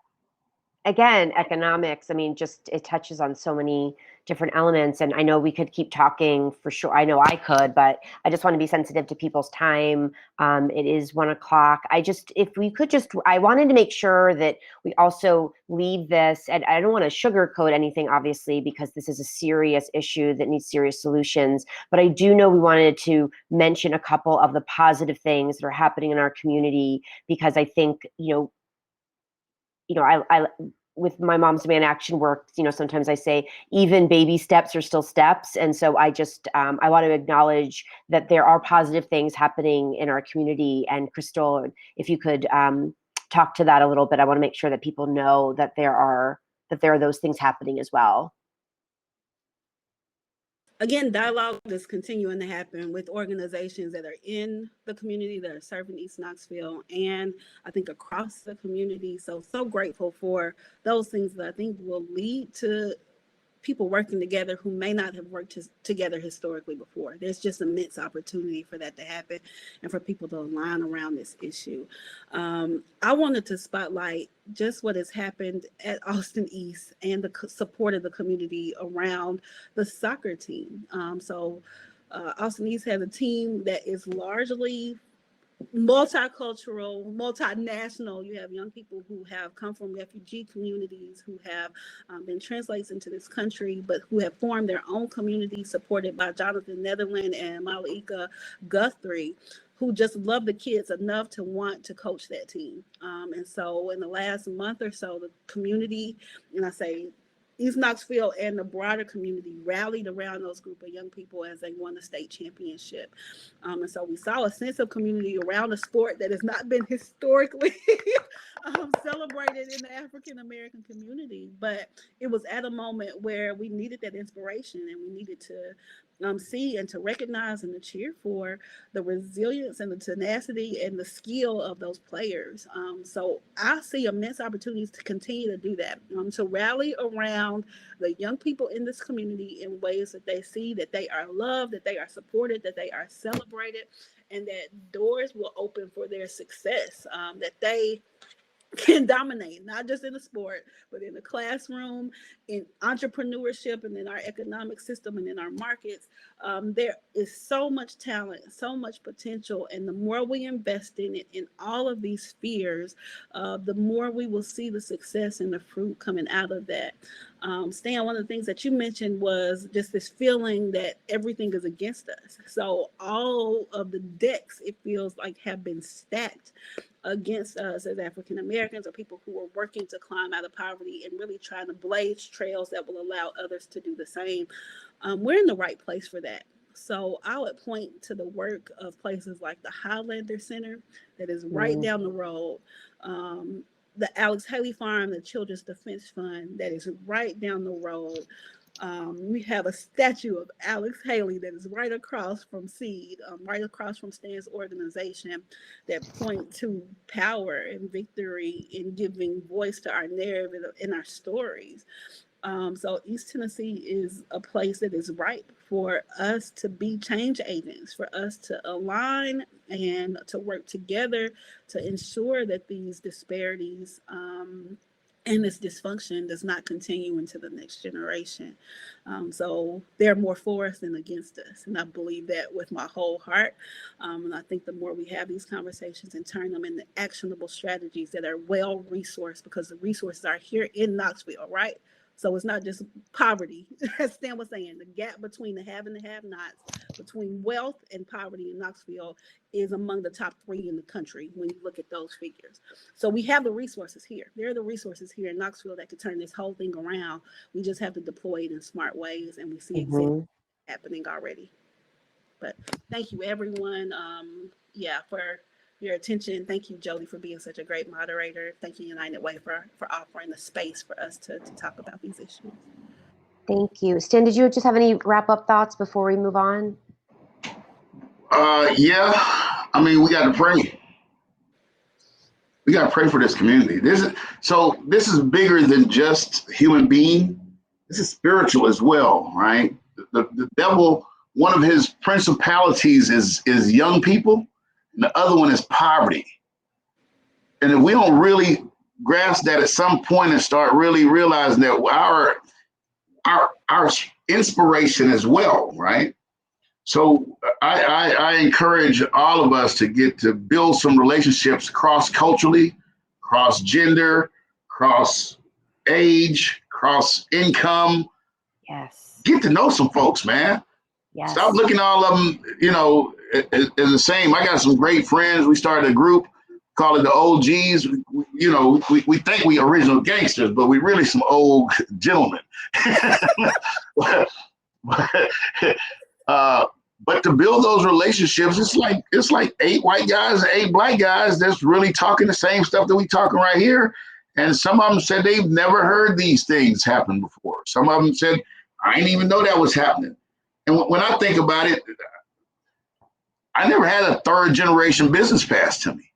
Again, economics, I mean, just it touches on so many different elements. And I know we could keep talking for sure. I know I could, but I just want to be sensitive to people's time. It is 1 o'clock. If we could I wanted to make sure that we also leave this, and I don't want to sugarcoat anything, obviously, because this is a serious issue that needs serious solutions. But I do know we wanted to mention a couple of the positive things that are happening in our community, because I think, I with my Mom's Demand Action work, sometimes I say even baby steps are still steps. And so I want to acknowledge that there are positive things happening in our community. And Crystal, if you could talk to that a little bit, I want to make sure that people know that there are those things happening as well. Again, dialogue is continuing to happen with organizations that are in the community that are serving East Knoxville, and I think across the community. So grateful for those things that I think will lead to people working together who may not have worked together historically before. There's just immense opportunity for that to happen and for people to align around this issue. I wanted to spotlight just what has happened at Austin East and the support of the community around the soccer team. Austin East has a team that is largely multicultural, multinational. You have young people who have come from refugee communities, who have been translated into this country, but who have formed their own community supported by Jonathan Netherland and Malika Guthrie, who just love the kids enough to want to coach that team. And so in the last month or so, the community, and I say East Knoxville and the broader community, rallied around those group of young people as they won the state championship. And so we saw a sense of community around a sport that has not been historically celebrated in the African-American community. But it was at a moment where we needed that inspiration, and we needed to see and to recognize and to cheer for the resilience and the tenacity and the skill of those players. So I see immense opportunities to continue to do that, to rally around the young people in this community in ways that they see that they are loved, that they are supported, that they are celebrated, and that doors will open for their success, that they can dominate, not just in the sport, but in the classroom, in entrepreneurship, and in our economic system and in our markets. There is so much talent, so much potential, and the more we invest in it in all of these spheres, the more we will see the success and the fruit coming out of that. Stan, one of the things that you mentioned was just this feeling that everything is against us. So all of the decks, it feels like, have been stacked against us as African Americans or people who are working to climb out of poverty and really trying to blaze trails that will allow others to do the same. We're in the right place for that. So I would point to the work of places like the Highlander Center that is right down the road. The Alex Haley Farm, the Children's Defense Fund that is right down the road. We have a statue of Alex Haley that is right across from Seed, right across from Stan's organization, that point to power and victory in giving voice to our narrative and our stories. So East Tennessee is a place that is ripe for us to be change agents, for us to align and to work together to ensure that these disparities and this dysfunction does not continue into the next generation. So they're more for us than against us. And I believe that with my whole heart. And I think the more we have these conversations and turn them into actionable strategies that are well resourced, because the resources are here in Knoxville, right? So it's not just poverty, as Stan was saying, the gap between the have and the have-nots, between wealth and poverty in Knoxville is among the top 3 in the country when you look at those figures. So we have the resources here. There are the resources here in Knoxville that could turn this whole thing around. We just have to deploy it in smart ways, and we see examples happening already. But thank you, everyone, for your attention. Thank you, Jody, for being such a great moderator. Thank you, United Way, for offering the space for us to talk about these issues. Thank you. Stan, did you just have any wrap-up thoughts before we move on? Yeah, I mean, we got to pray. We got to pray for this community. This is bigger than just human being. This is spiritual as well, right? The devil one of his principalities is young people, and the other one is poverty. And if we don't really grasp that at some point and start really realizing that our inspiration as well, right? So I encourage all of us to get to build some relationships cross-culturally, cross-gender, cross-age, cross-income. Yes. Get to know some folks, man. Yes. Stop looking at all of them, as the same. I got some great friends. We started a group, call it the OGs. We think we original gangsters, but we really some old gentlemen. But to build those relationships, it's like 8 white guys and 8 black guys that's really talking the same stuff that we talking right here. And some of them said they've never heard these things happen before. Some of them said, I didn't even know that was happening. And when I think about it, I never had a 3rd generation business passed to me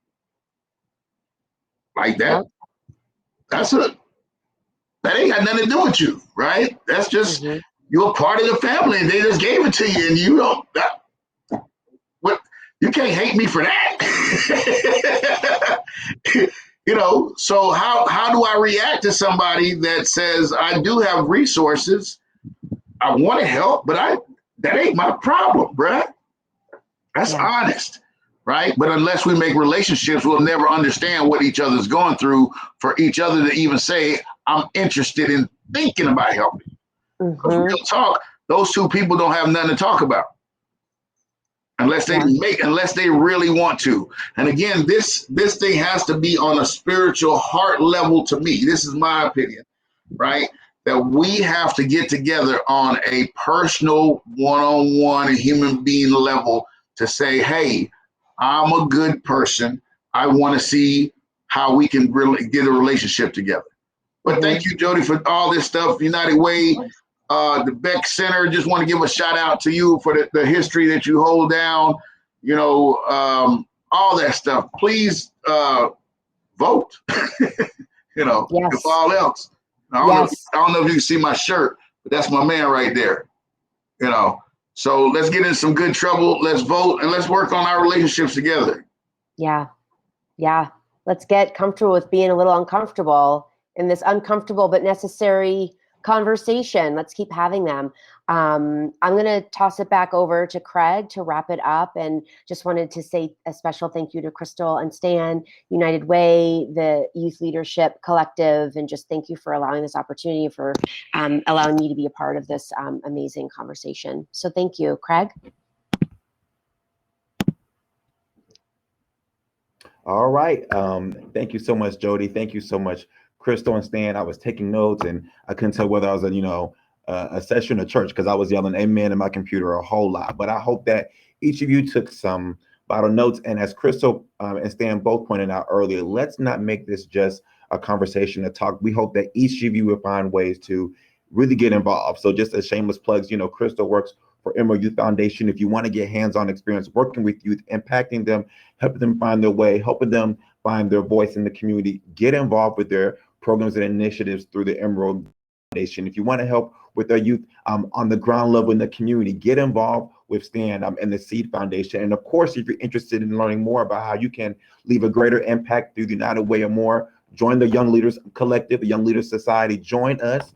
like that. That ain't got nothing to do with you, right? That's just you're a part of the family, and they just gave it to you, and you don't. What you can't hate me for that. So how do I react to somebody that says I do have resources, I want to help, but that ain't my problem, bruh. That's honest, right? But unless we make relationships, we'll never understand what each other's going through for each other to even say, I'm interested in thinking about helping. Because real talk, those 2 people don't have nothing to talk about unless they really want to. And again, this thing has to be on a spiritual heart level to me. This is my opinion, right? That we have to get together on a personal, one-on-one human being level to say, hey, I'm a good person. I want to see how we can really get a relationship together. But thank you, Jody, for all this stuff. United Way, the Beck Center, just want to give a shout out to you for the history that you hold down, all that stuff. Please vote, if all else. I don't know if you can see my shirt, but that's my man right there, So let's get in some good trouble. Let's vote and let's work on our relationships together. Yeah. Let's get comfortable with being a little uncomfortable in this uncomfortable but necessary conversation. Let's keep having them. I'm going to toss it back over to Craig to wrap it up, and just wanted to say a special thank you to Crystal and Stan, United Way, the Youth Leadership Collective, and just thank you for allowing this opportunity, for allowing me to be a part of this amazing conversation. So thank you, Craig. All right. Thank you so much, Jody. Thank you so much, Crystal and Stan. I was taking notes, and I couldn't tell whether I was a session or church, because I was yelling amen in my computer a whole lot. But I hope that each of you took some vital notes. And as Crystal and Stan both pointed out earlier, let's not make this just a conversation, a talk. We hope that each of you will find ways to really get involved. So just as shameless plugs, Crystal works for Emerald Youth Foundation. If you want to get hands-on experience working with youth, impacting them, helping them find their way, helping them find their voice in the community, get involved with their programs and initiatives through the Emerald Foundation. If you want to help with our youth on the ground level in the community, get involved with Stan and the Seed Foundation. And of course, if you're interested in learning more about how you can leave a greater impact through the United Way or more, join the Young Leaders Collective, the Young Leaders Society. Join us.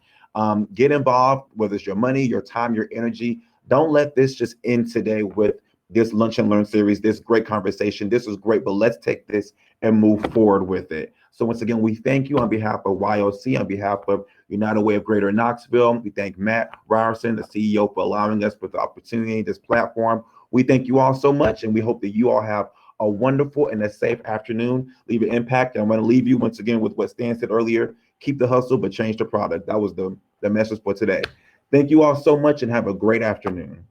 Get involved, whether it's your money, your time, your energy. Don't let this just end today with this Lunch and Learn series, this great conversation. This was great, but let's take this and move forward with it. So once again, we thank you on behalf of YOC, on behalf of United Way of Greater Knoxville. We thank Matt Ryerson, the CEO, for allowing us with the opportunity, this platform. We thank you all so much, and we hope that you all have a wonderful and a safe afternoon. Leave an impact. And I'm going to leave you once again with what Stan said earlier. Keep the hustle, but change the product. That was the message for today. Thank you all so much, and have a great afternoon.